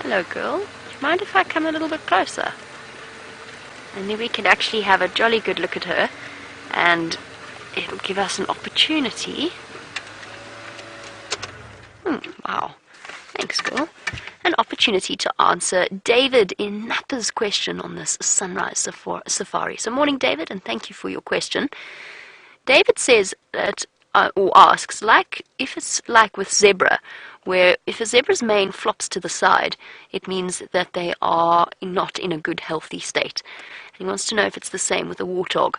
Hello, girl. Do you mind if I come a little bit closer? And then we can actually have a jolly good look at her, and it'll give us an opportunity. Wow. Thanks, girl. An opportunity to answer David in Napa's question on this sunrise safari. So morning, David, and thank you for your question. David says that, or asks, if it's like with zebra, where if a zebra's mane flops to the side, it means that they are not in a good, healthy state. And he wants to know if it's the same with a warthog.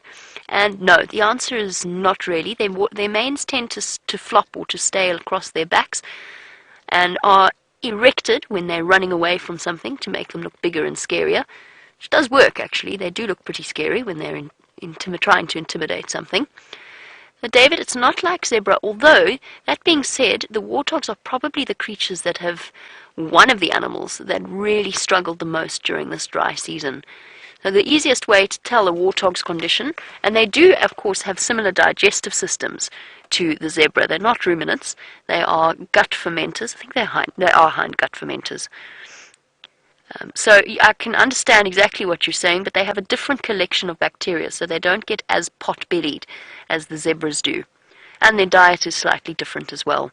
And no, the answer is not really. Their manes tend to flop or to stay across their backs, and are erected when they're running away from something to make them look bigger and scarier, which does work actually. They do look pretty scary when they're trying to intimidate something. But David, it's not like zebra, although, that being said, the warthogs are probably the creatures that have one of the animals that really struggled the most during this dry season. So the easiest way to tell a warthog's condition, and they do of course have similar digestive systems to the zebra. They're not ruminants. They are gut fermenters. I think they are hind gut fermenters. So I can understand exactly what you're saying, but they have a different collection of bacteria, so they don't get as pot-bellied as the zebras do. And their diet is slightly different as well.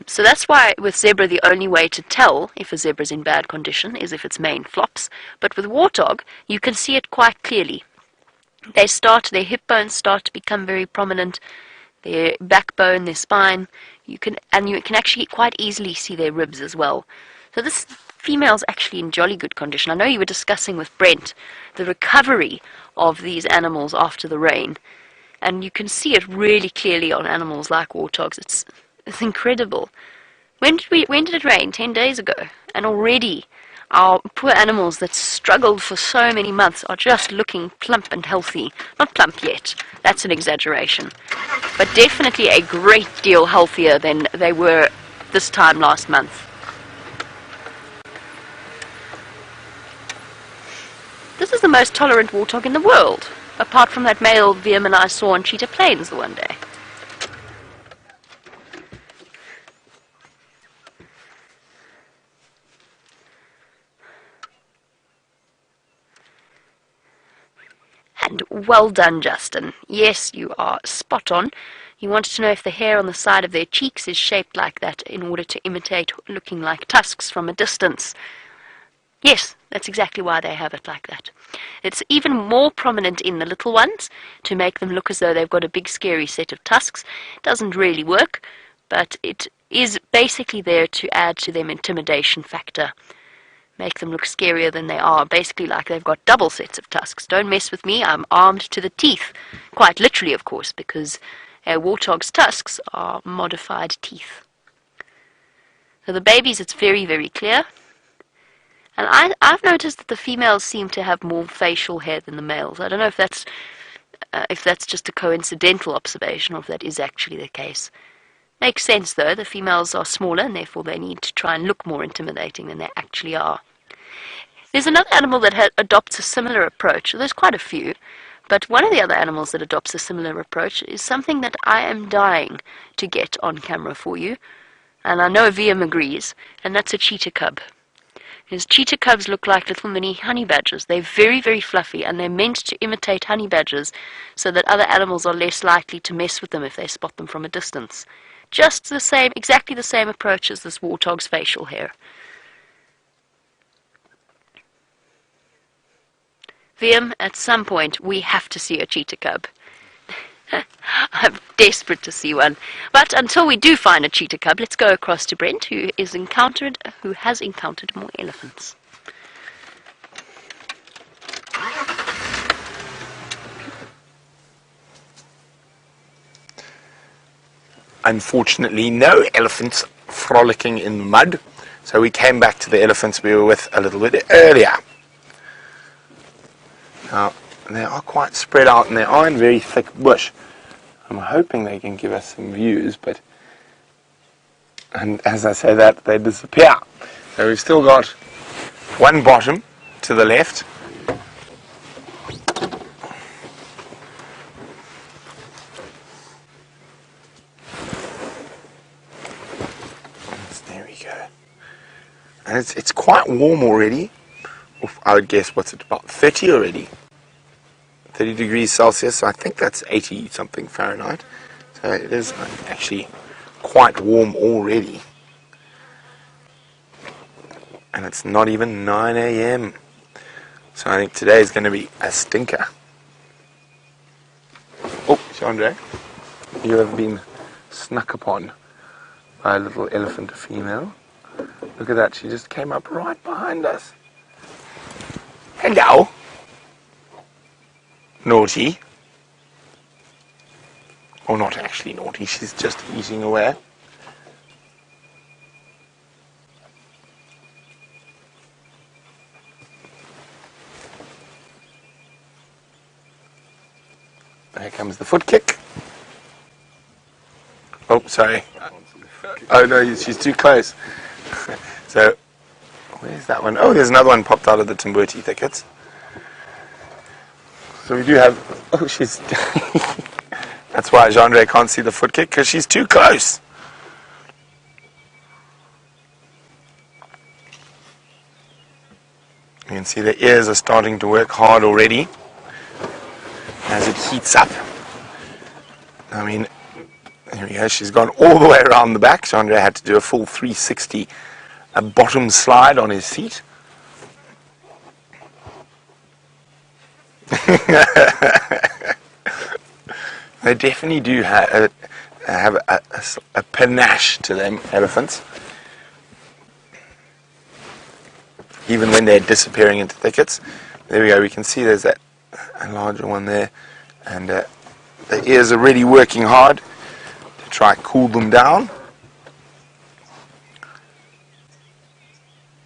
So that's why with zebra the only way to tell if a zebra is in bad condition is if its mane flops. But with warthog, you can see it quite clearly. Their hip bones start to become very prominent, their backbone, their spine. You can actually quite easily see their ribs as well. So this female's actually in jolly good condition. I know you were discussing with Brent the recovery of these animals after the rain, and you can see it really clearly on animals like warthogs. It's incredible. When did it rain? 10 days ago. And already our poor animals that struggled for so many months are just looking plump and healthy. Not plump yet. That's an exaggeration. But definitely a great deal healthier than they were this time last month. This is the most tolerant warthog in the world, apart from that male veerman I saw on Cheetah Plains the one day. And well done, Justin. Yes, you are spot on. You wanted to know if the hair on the side of their cheeks is shaped like that in order to imitate looking like tusks from a distance. Yes, that's exactly why they have it like that. It's even more prominent in the little ones to make them look as though they've got a big scary set of tusks. It doesn't really work, but it is basically there to add to their intimidation factor. Make them look scarier than they are, basically like they've got double sets of tusks. Don't mess with me, I'm armed to the teeth. Quite literally, of course, because a warthog's tusks are modified teeth. So the babies, it's very, very clear. And I've noticed that the females seem to have more facial hair than the males. I don't know if that's just a coincidental observation or if that is actually the case. Makes sense, though. The females are smaller, and therefore they need to try and look more intimidating than they actually are. There's another animal that adopts a similar approach. There's quite a few, but one of the other animals that adopts a similar approach is something that I am dying to get on camera for you, and I know VM agrees, and that's a cheetah cub. Because cheetah cubs look like little mini honey badgers. They're very, very fluffy, and they're meant to imitate honey badgers so that other animals are less likely to mess with them if they spot them from a distance. Just the same, exactly the same approach as this warthog's facial hair. VM, at some point, we have to see a cheetah cub. I'm desperate to see one. But until we do find a cheetah cub, let's go across to Brent, who has encountered more elephants. Unfortunately, no elephants frolicking in the mud, so we came back to the elephants we were with a little bit earlier. Now, they are quite spread out and they are in very thick bush. I'm hoping they can give us some views, and as I say that, they disappear. So we've still got one bottom to the left. There we go. And it's quite warm already. I would guess, what's it, about 30 already? 30 degrees Celsius, so I think that's 80 something Fahrenheit. So it is actually quite warm already. And it's not even 9 a.m. So I think today is going to be a stinker. Oh, Chandra, you have been snuck upon by a little elephant female. Look at that, she just came up right behind us. Hello. Naughty. Or not actually naughty, she's just eating away. There comes the foot kick. Oh, sorry. Oh no, she's too close. So, where's that one? Oh, there's another one popped out of the Timbuti thickets. So we do have... Oh, she's... That's why Jean-Ray can't see the foot kick, because she's too close. You can see the ears are starting to work hard already as it heats up. I mean, here we go, she's gone all the way around the back. So Andre had to do a full 360 bottom slide on his seat. They definitely do have a panache to them, elephants. Even when they're disappearing into thickets. There we go, we can see there's a larger one there. And the ears are really working hard to try and cool them down.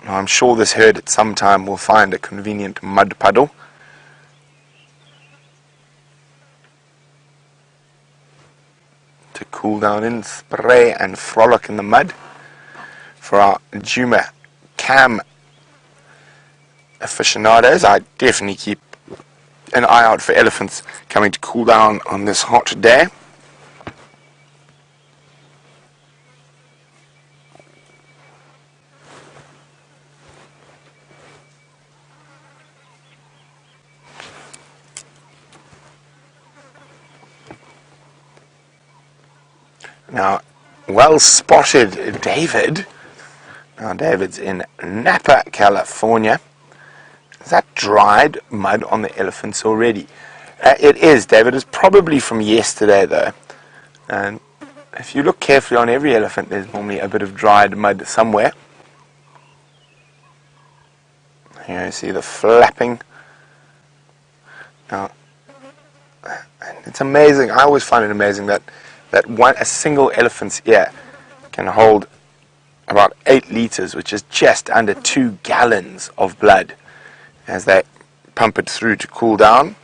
Now, I'm sure this herd at some time will find a convenient mud puddle. To cool down in, spray and frolic in the mud. For our Djuma cam aficionados, I definitely keep an eye out for elephants coming to cool down on this hot day. Now, well spotted David. Now David's in Napa, California. Is that dried mud on the elephants already? It is, David. It's probably from yesterday, though. And if you look carefully on every elephant, there's normally a bit of dried mud somewhere. Here you see the flapping. Now, it's amazing. I always find it amazing that a single elephant's ear can hold about 8 liters, which is just under 2 gallons of blood, as they pump it through to cool down.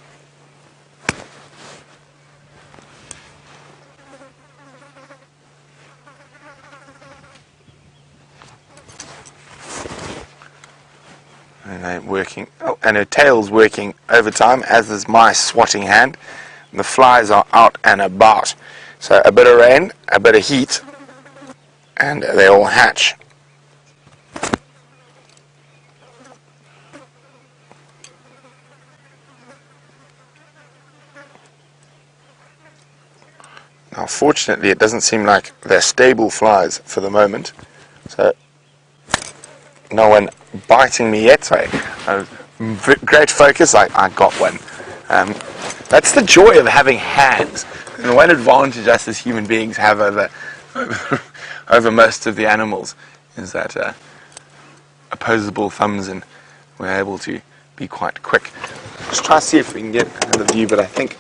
And they're working, and her tail's working overtime, as is my swatting hand. And the flies are out and about. So a bit of rain, a bit of heat, and they all hatch. Now, fortunately, it doesn't seem like they're stable flies for the moment. So, no one biting me yet. So, great focus. I got one. That's the joy of having hands. And one advantage us as human beings have over most of the animals is that opposable thumbs, and we're able to be quite quick. Let's try to see if we can get another view, but I think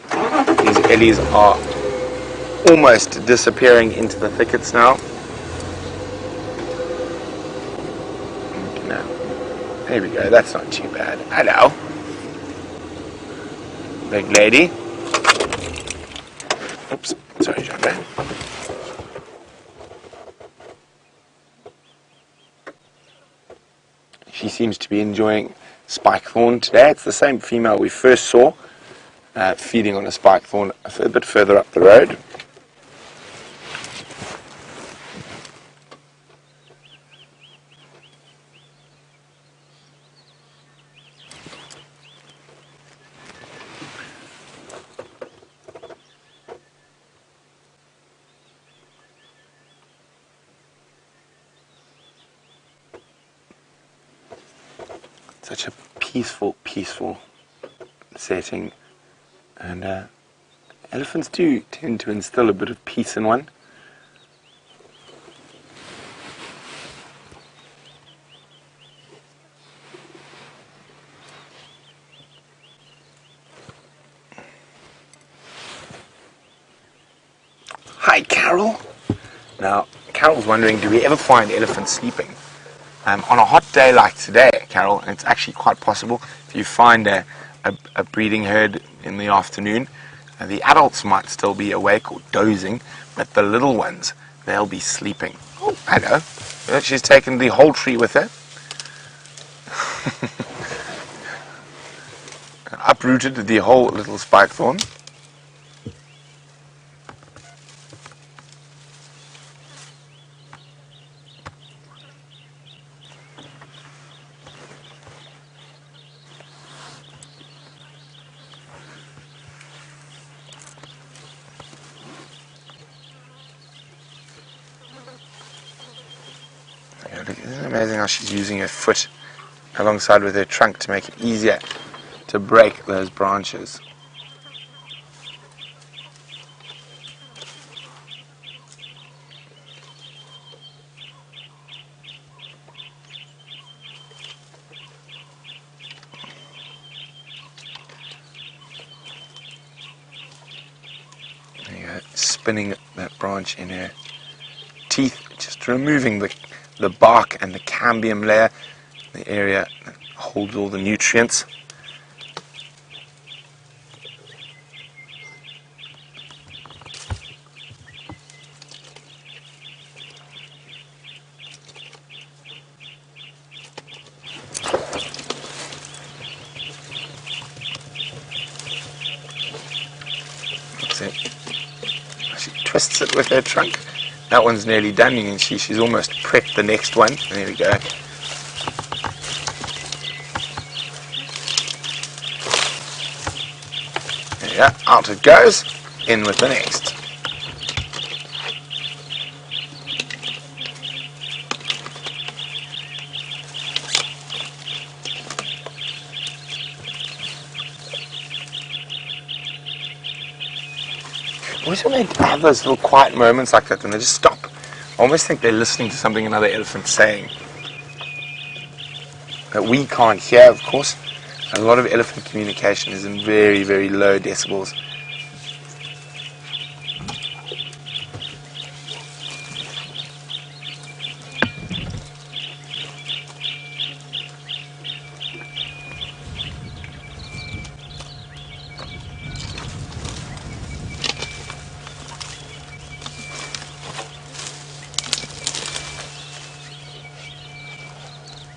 these Ellies are almost disappearing into the thickets now. There we go, that's not too bad. Hello. Big lady. Oops, sorry, John. She seems to be enjoying spike thorn today. It's the same female we first saw feeding on a spike thorn a bit further up the road. Such a peaceful setting, and elephants do tend to instill a bit of peace in one. Hi, Carol. Now, Carol's wondering, do we ever find elephants sleeping? On a hot day like today, Carol, and it's actually quite possible, if you find a breeding herd in the afternoon, the adults might still be awake or dozing, but the little ones, they'll be sleeping. Oh, hello. She's taken the whole tree with her. Uprooted the whole little spike thorn. Isn't it amazing how she's using her foot alongside with her trunk to make it easier to break those branches? There you go, spinning that branch in her teeth, just removing the bark and the cambium layer, the area that holds all the nutrients. So she twists it with her trunk. That one's nearly done. You can see she's almost prepped the next one. There we go. There you go. Out it goes. In with the next. I always when they have those little quiet moments like that when they just stop. I almost think they're listening to something another elephant's saying that we can't hear, of course. A lot of elephant communication is in very, very low decibels.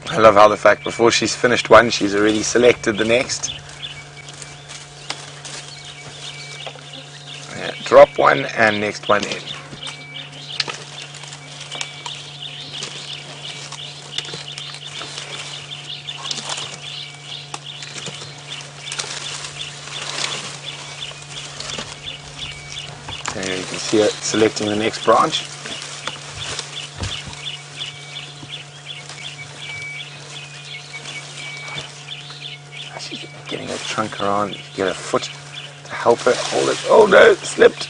I love how the fact before she's finished one, she's already selected the next. Yeah, drop one and next one in. There you can see it selecting the next branch. Getting her trunk around, get her foot to help her hold it. Oh no, it slipped.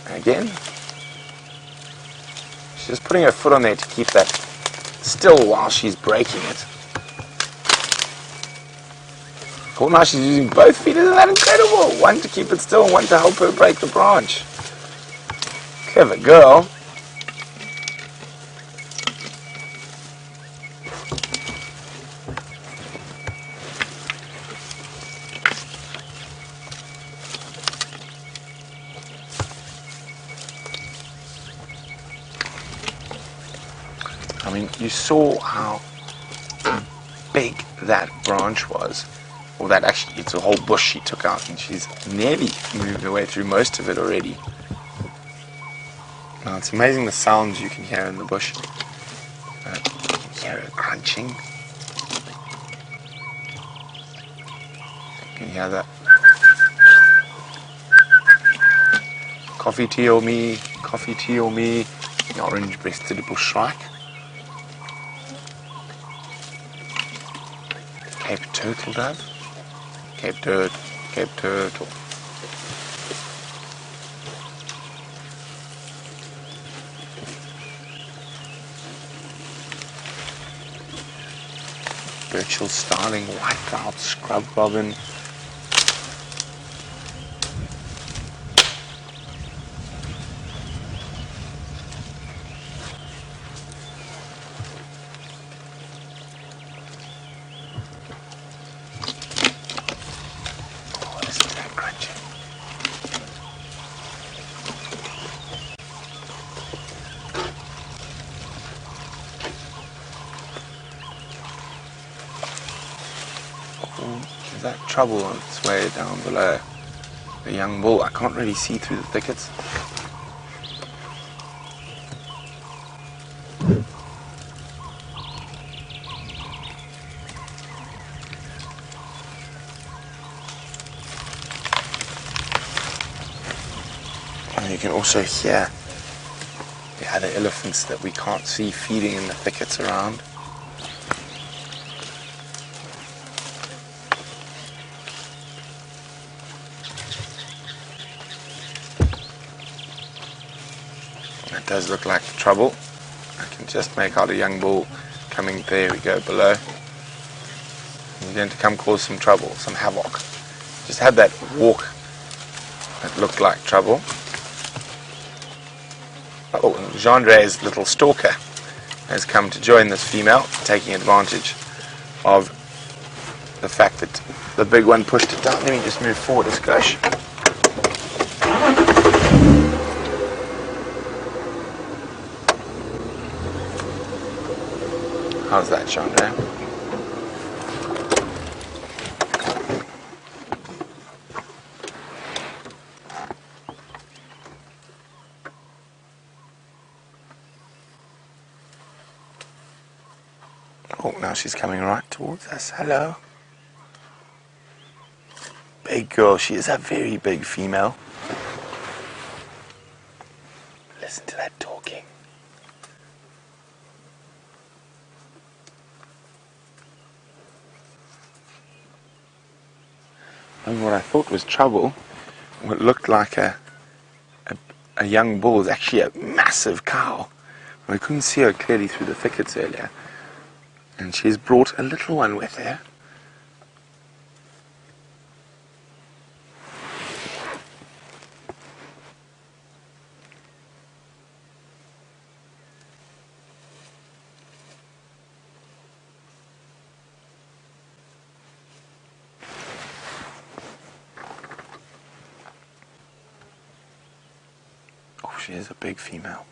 Again. She's just putting her foot on there to keep that still while she's breaking it. Oh, now she's using both feet. Isn't that incredible? One to keep it still and one to help her break the branch. Clever girl. I mean, you saw how big that branch was. Well, that actually, it's a whole bush she took out, and she's nearly moved her way through most of it already. Now, it's amazing the sounds you can hear in the bush. You can hear her crunching. You can hear that. Coffee tea or me, the orange-breasted bushshrike. Cape turtle dove. Cape turtle. Birchill starling, white-browed scrub robin. That trouble on its way down below. The young bull, I can't really see through the thickets. And you can also hear the other elephants that we can't see feeding in the thickets around. That does look like trouble. I can just make out a young bull coming. There we go, below. He's going to come cause some trouble, some havoc. Just had that walk that looked like trouble. Oh, and Gendre's little stalker has come to join this female, taking advantage of the fact that the big one pushed it down. Let me just move forward a skosh. How's that, Gendre? Oh, now she's coming right towards us. Hello. Big girl. She is a very big female. Listen to that talking. And what I thought was trouble, what looked like a young bull, is actually a massive cow. I couldn't see her clearly through the thickets earlier. And she's brought a little one with her. Oh, she is a big female.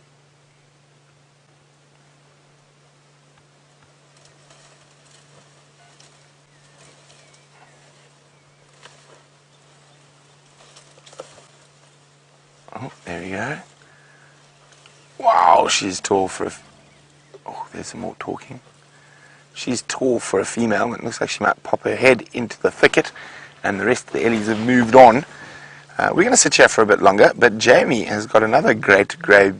Oh, there we go. Wow, she's tall for a... Oh, there's some more talking. She's tall for a female. It looks like she might pop her head into the thicket, and the rest of the Ellies have moved on. We're going to sit here for a bit longer, but Jamie has got another great grey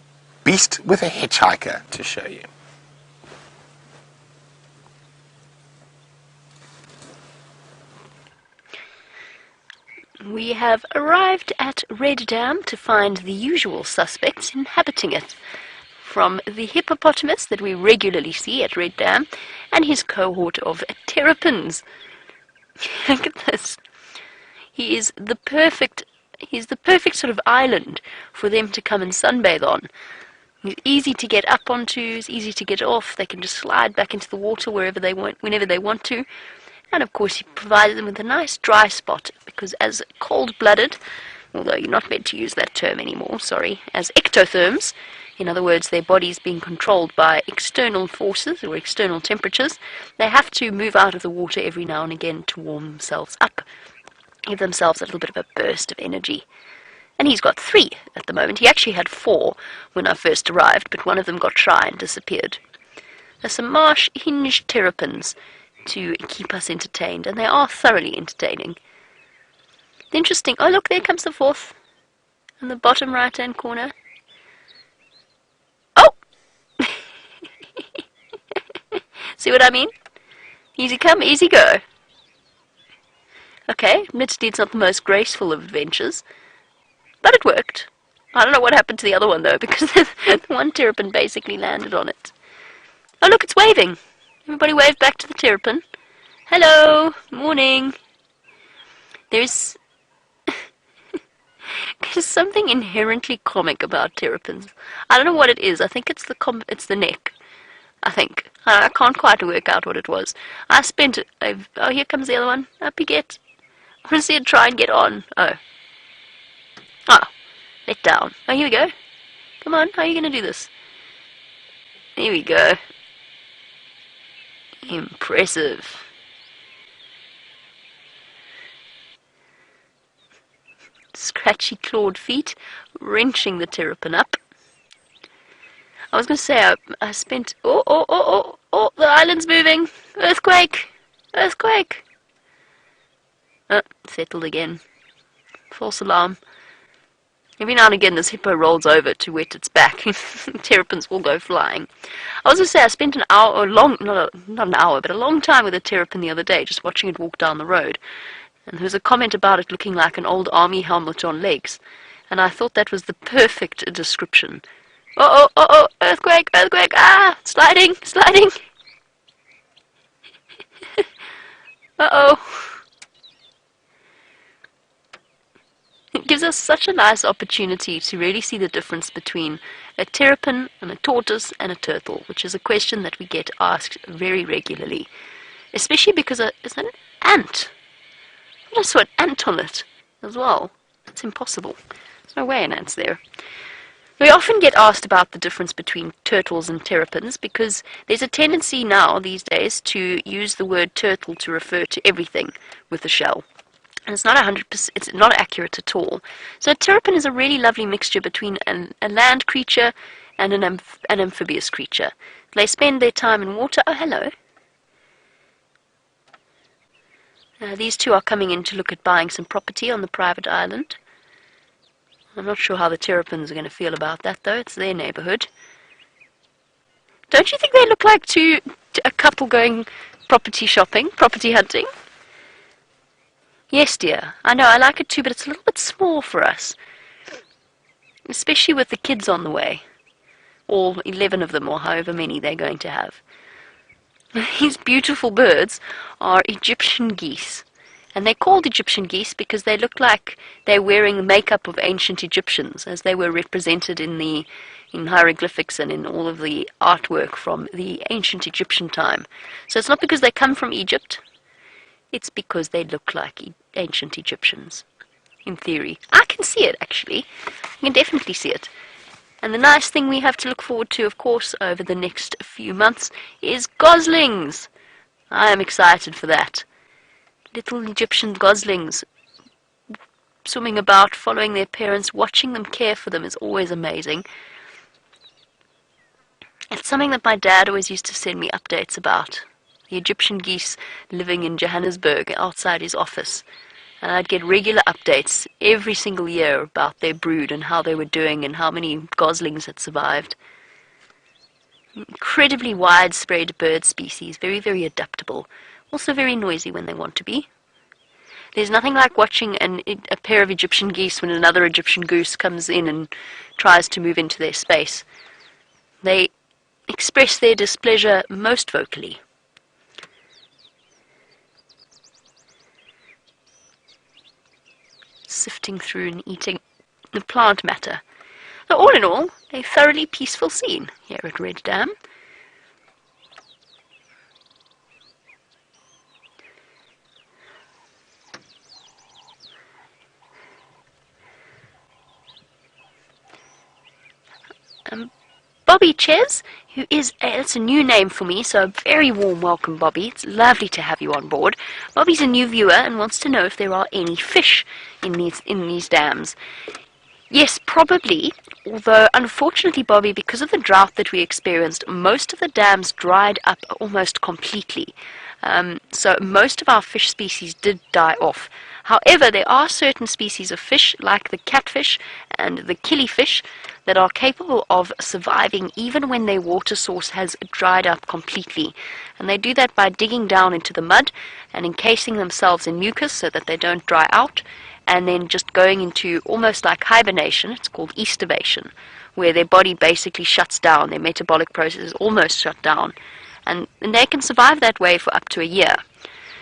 beast with a hitchhiker to show you. We have arrived at Red Dam to find the usual suspects inhabiting it, from the hippopotamus that we regularly see at Red Dam and his cohort of terrapins. Look at this. He's the perfect sort of island for them to come and sunbathe on. He's easy to get up onto, he's easy to get off. They can just slide back into the water wherever they want, whenever they want to. And of course he provided them with a nice dry spot, because as cold-blooded, although you're not meant to use that term anymore, sorry, as ectotherms, in other words, their bodies being controlled by external forces or external temperatures, they have to move out of the water every now and again to warm themselves up, give themselves a little bit of a burst of energy. And he's got 3 at the moment. He actually had 4 when I first arrived, but one of them got shy and disappeared. There's some marsh hinged terrapins to keep us entertained, and they are thoroughly entertaining. Interesting. Oh, look, there comes the 4th in the bottom right-hand corner. Oh! See what I mean? Easy come, easy go. Okay, admittedly it's not the most graceful of adventures, but it worked. I don't know what happened to the other one, though, because the one terrapin basically landed on it. Oh, look, it's waving. Everybody wave back to the terrapin. Hello, morning. There's something inherently comic about terrapins. I don't know what it is. I think it's the neck. I think. I can't quite work out what it was. I spent... oh, here comes the other one. Up you get. I want to see it try and get on. Oh. Oh. Let down. Oh, here we go. Come on, how are you going to do this? Here we go. Impressive. Scratchy clawed feet, wrenching the terrapin up. I was going to say, I spent... Oh, the island's moving. Earthquake. Earthquake. Oh, settled again. False alarm. Every now and again this hippo rolls over to wet its back. Terrapins will go flying. I was going to say, I spent an hour, not an hour, but a long time with a terrapin the other day, just watching it walk down the road. And there was a comment about it looking like an old army helmet on legs. And I thought that was the perfect description. Oh, earthquake, ah, sliding. Uh-oh. It gives us such a nice opportunity to really see the difference between a terrapin and a tortoise and a turtle, which is a question that we get asked very regularly. Especially because it's an ant. I just saw an ant on it as well. That's impossible. There's no way an ant's there. We often get asked about the difference between turtles and terrapins because there's a tendency now these days to use the word turtle to refer to everything with a shell. And it's not 100%, it's not accurate at all. So a terrapin is a really lovely mixture between a land creature and an amphibious creature. They spend their time in water. Oh, hello. These two are coming in to look at buying some property on the private island. I'm not sure how the terrapins are going to feel about that, though. It's their neighborhood. Don't you think they look like a couple going property shopping, property hunting? Yes, dear. I know, I like it too, but it's a little bit small for us. Especially with the kids on the way. All 11 of them, or however many they're going to have. These beautiful birds are Egyptian geese. And they're called Egyptian geese because they look like they're wearing the makeup of ancient Egyptians, as they were represented in hieroglyphics and in all of the artwork from the ancient Egyptian time. So it's not because they come from Egypt, it's because they look like ancient Egyptians, in theory. I can see it, actually. I can definitely see it. And the nice thing we have to look forward to, of course, over the next few months is goslings. I am excited for that. Little Egyptian goslings swimming about, following their parents, watching them care for them is always amazing. It's something that my dad always used to send me updates about. The Egyptian geese living in Johannesburg outside his office. And I'd get regular updates every single year about their brood and how they were doing and how many goslings had survived. Incredibly widespread bird species, very, very adaptable. Also very noisy when they want to be. There's nothing like watching a pair of Egyptian geese when another Egyptian goose comes in and tries to move into their space. They express their displeasure most vocally. Sifting through and eating the plant matter. So all in all, a thoroughly peaceful scene here at Red Dam. Bobby Ches, who is, it's a new name for me, so a very warm welcome, Bobby. It's lovely to have you on board. Bobby's a new viewer and wants to know if there are any fish in these dams. Yes, probably, although unfortunately, Bobby, because of the drought that we experienced, most of the dams dried up almost completely. So most of our fish species did die off. However, there are certain species of fish, like the catfish and the killifish, that are capable of surviving even when their water source has dried up completely. And they do that by digging down into the mud and encasing themselves in mucus so that they don't dry out, and then just going into almost like hibernation. It's called estivation, where their body basically shuts down, their metabolic processes almost shut down, and they can survive that way for up to a year.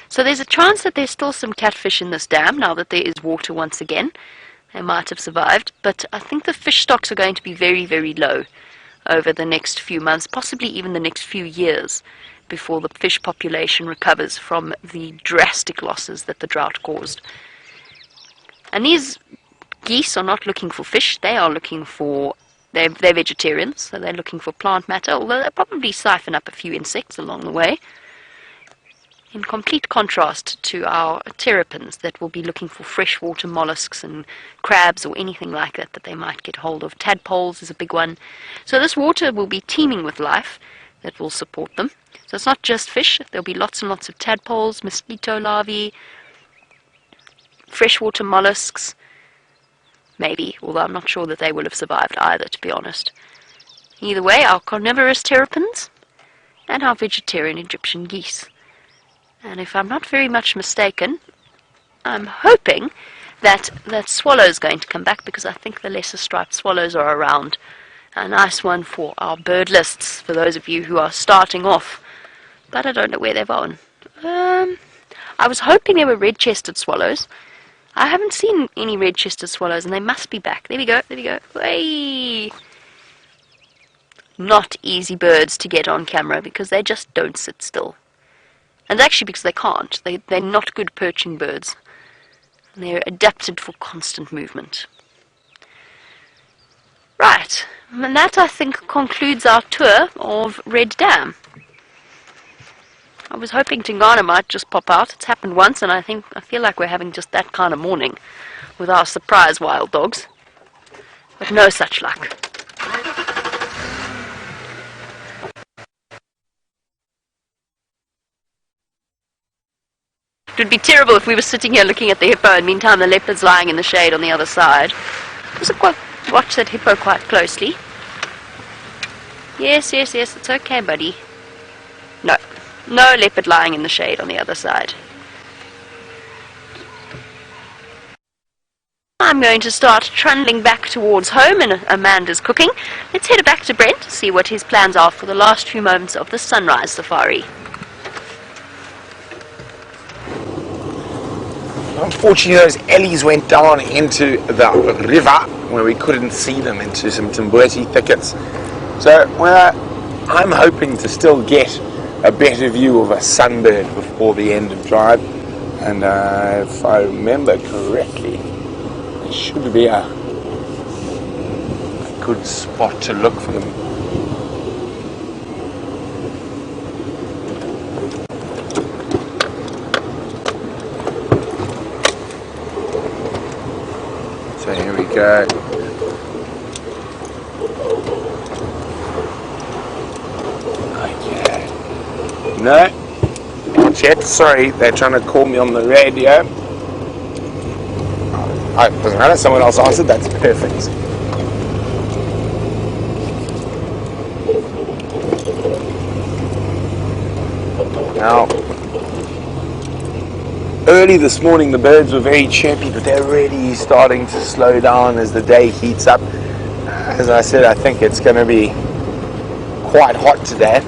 So there's a chance that there's still some catfish in this dam now that there is water once again. They might have survived, but I think the fish stocks are going to be very, very low over the next few months, possibly even the next few years, before the fish population recovers from the drastic losses that the drought caused. And these geese are not looking for fish, they are looking for, they're vegetarians, so they're looking for plant matter, although they'll probably siphon up a few insects along the way. In complete contrast to our terrapins that will be looking for freshwater mollusks and crabs or anything like that that they might get hold of. Tadpoles is a big one. So this water will be teeming with life that will support them. So it's not just fish, there'll be lots and lots of tadpoles, mosquito larvae, freshwater mollusks, maybe, although I'm not sure that they will have survived either, to be honest. Either way, our carnivorous terrapins and our vegetarian Egyptian geese. And if I'm not very much mistaken, I'm hoping that that swallow's going to come back, because I think the lesser striped swallows are around. A nice one for our bird lists, for those of you who are starting off. But I don't know where they've gone. I was hoping they were red-chested swallows. I haven't seen any red-chested swallows, and they must be back. There we go, there we go. Hey! Not easy birds to get on camera, because they just don't sit still. And actually because they can't. They're not good perching birds. They're adapted for constant movement. Right, and that I think concludes our tour of Red Dam. I was hoping Tingana might just pop out. It's happened once, and I feel like we're having just that kind of morning with our surprise wild dogs. But no such luck. It would be terrible if we were sitting here looking at the hippo, and meantime the leopard's lying in the shade on the other side. Just watch that hippo quite closely. Yes, yes, yes, it's okay, buddy. No leopard lying in the shade on the other side. I'm going to start trundling back towards home, and Amanda's cooking. Let's head back to Brent to see what his plans are for the last few moments of the sunrise safari. Unfortunately, those Ellies went down into the river where we couldn't see them, into some Timbweti thickets. So I'm hoping to still get a better view of a sunbird before the end of drive. And if I remember correctly, it should be a good spot to look for them. So here we go. Okay. No, not yet. Sorry, they're trying to call me on the radio. Oh, doesn't matter. Someone else answered. That's perfect. Now, early this morning the birds were very chirpy, but they're already starting to slow down as the day heats up. As I said, I think it's going to be quite hot today.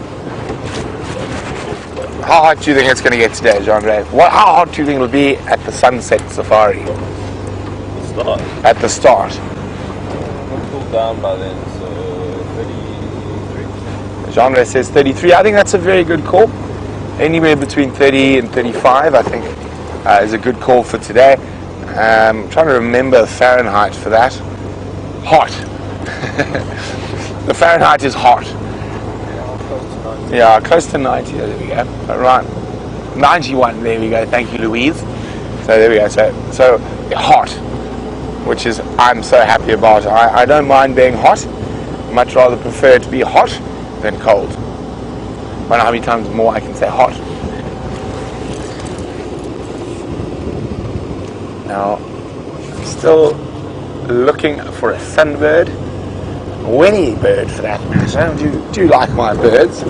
How hot do you think it's going to get today, Jean-Ray? How hot do you think it'll be at the sunset safari? At the start. It'll cool down by then, so 33. Jean-Ray says 33. I think that's a very good call. Anywhere between 30 and 35, I think, is a good call for today. I'm trying to remember Fahrenheit for that. Hot. The Fahrenheit is hot. Yeah, close to 90. There we go. Right. 91. There we go. Thank you, Louise. So there we go. So hot, which is I'm so happy about. I don't mind being hot. Much rather prefer it to be hot than cold. I don't know how many times more I can say hot. Now, I'm still looking for a sunbird, or any bird for that matter. Do you like my birds?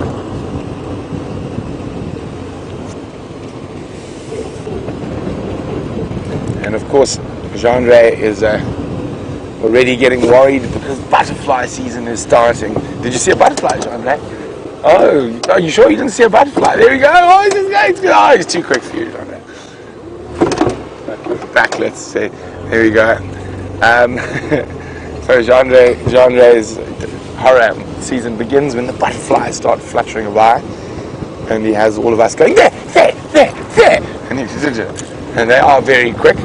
And of course, Jean-Ray is already getting worried because butterfly season is starting. Did you see a butterfly, Jean-Ray? Oh, are you sure you didn't see a butterfly? There we go. Oh, he's too quick for you, Jean-Ray. Back, let's see. There we go. So Jean-Ray's horror season begins when the butterflies start fluttering by, and he has all of us going there, and they are very quick.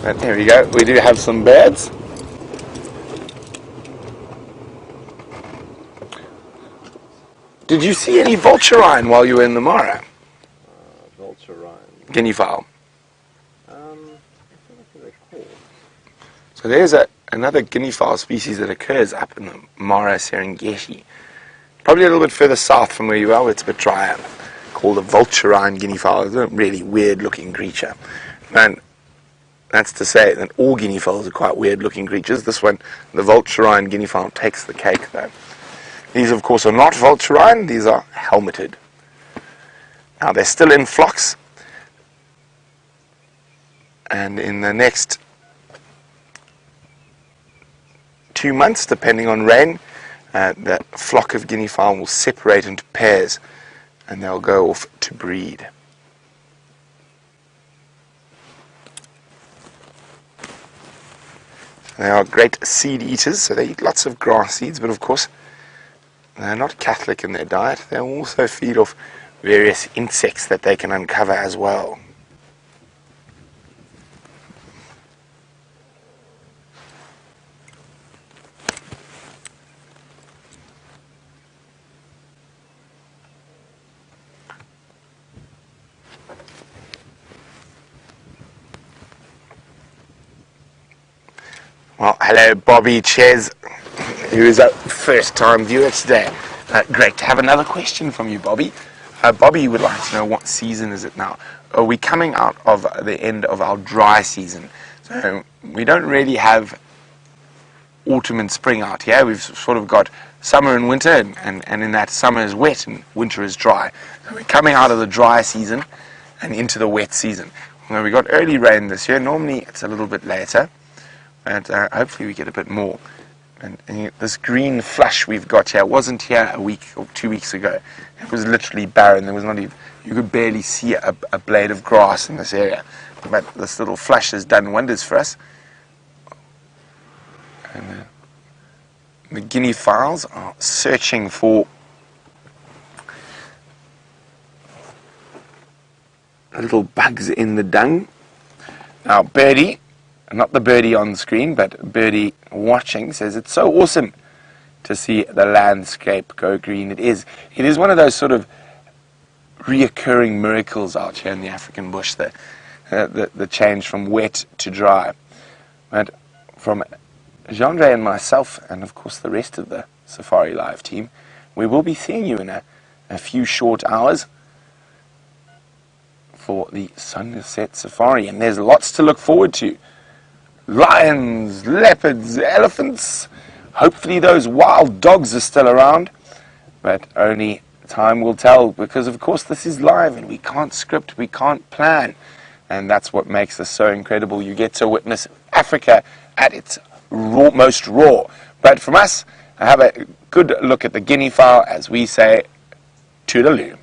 But there we go. We do have some birds. Did you see any vulturine while you were in the Mara? Vulturine. Guinea fowl. I don't recall. So there's another guinea fowl species that occurs up in the Mara Serengeti. Probably a little bit further south from where you are, where it's a bit drier. Called a vulturine guinea fowl. It's a really weird looking creature. And That's to say that all guinea fowls are quite weird looking creatures. This one, the vulturine guinea fowl, takes the cake though. These of course are not vulturine, these are helmeted. Now they're still in flocks, and in the next 2 months, depending on rain, the flock of guinea fowl will separate into pairs and they'll go off to breed. They are great seed eaters, so they eat lots of grass seeds, but of course they're not Catholic in their diet. They also feed off various insects that they can uncover as well. Well, hello Bobby Ches, who is a first-time viewer today. Great to have another question from you, Bobby. Bobby would like to know, what season is it now? Are we coming out of the end of our dry season? So we don't really have autumn and spring out here. We've sort of got summer and winter, and in that summer is wet and winter is dry. So we're coming out of the dry season and into the wet season. Well, we got early rain this year. Normally it's a little bit later, and hopefully we get a bit more. And this green flush we've got here wasn't here a week or 2 weeks ago. It was literally barren. There was not even, you could barely see a blade of grass in this area. But this little flush has done wonders for us. And the guinea fowls are searching for little bugs in the dung. Now Birdie, not the birdie on the screen, but birdie watching, says it's so awesome to see the landscape go green. It is one of those sort of reoccurring miracles out here in the African bush, the change from wet to dry. But from Jean-Ray and myself, and of course the rest of the Safari Live team, we will be seeing you in a few short hours for the Sunset Safari, and there's lots to look forward to. Lions, leopards, elephants. Hopefully those wild dogs are still around, but only time will tell, because of course this is live and we can't script, we can't plan, and that's what makes this so incredible. You get to witness Africa at its most raw. But from us, have a good look at the guinea fowl, as we say, toodaloo.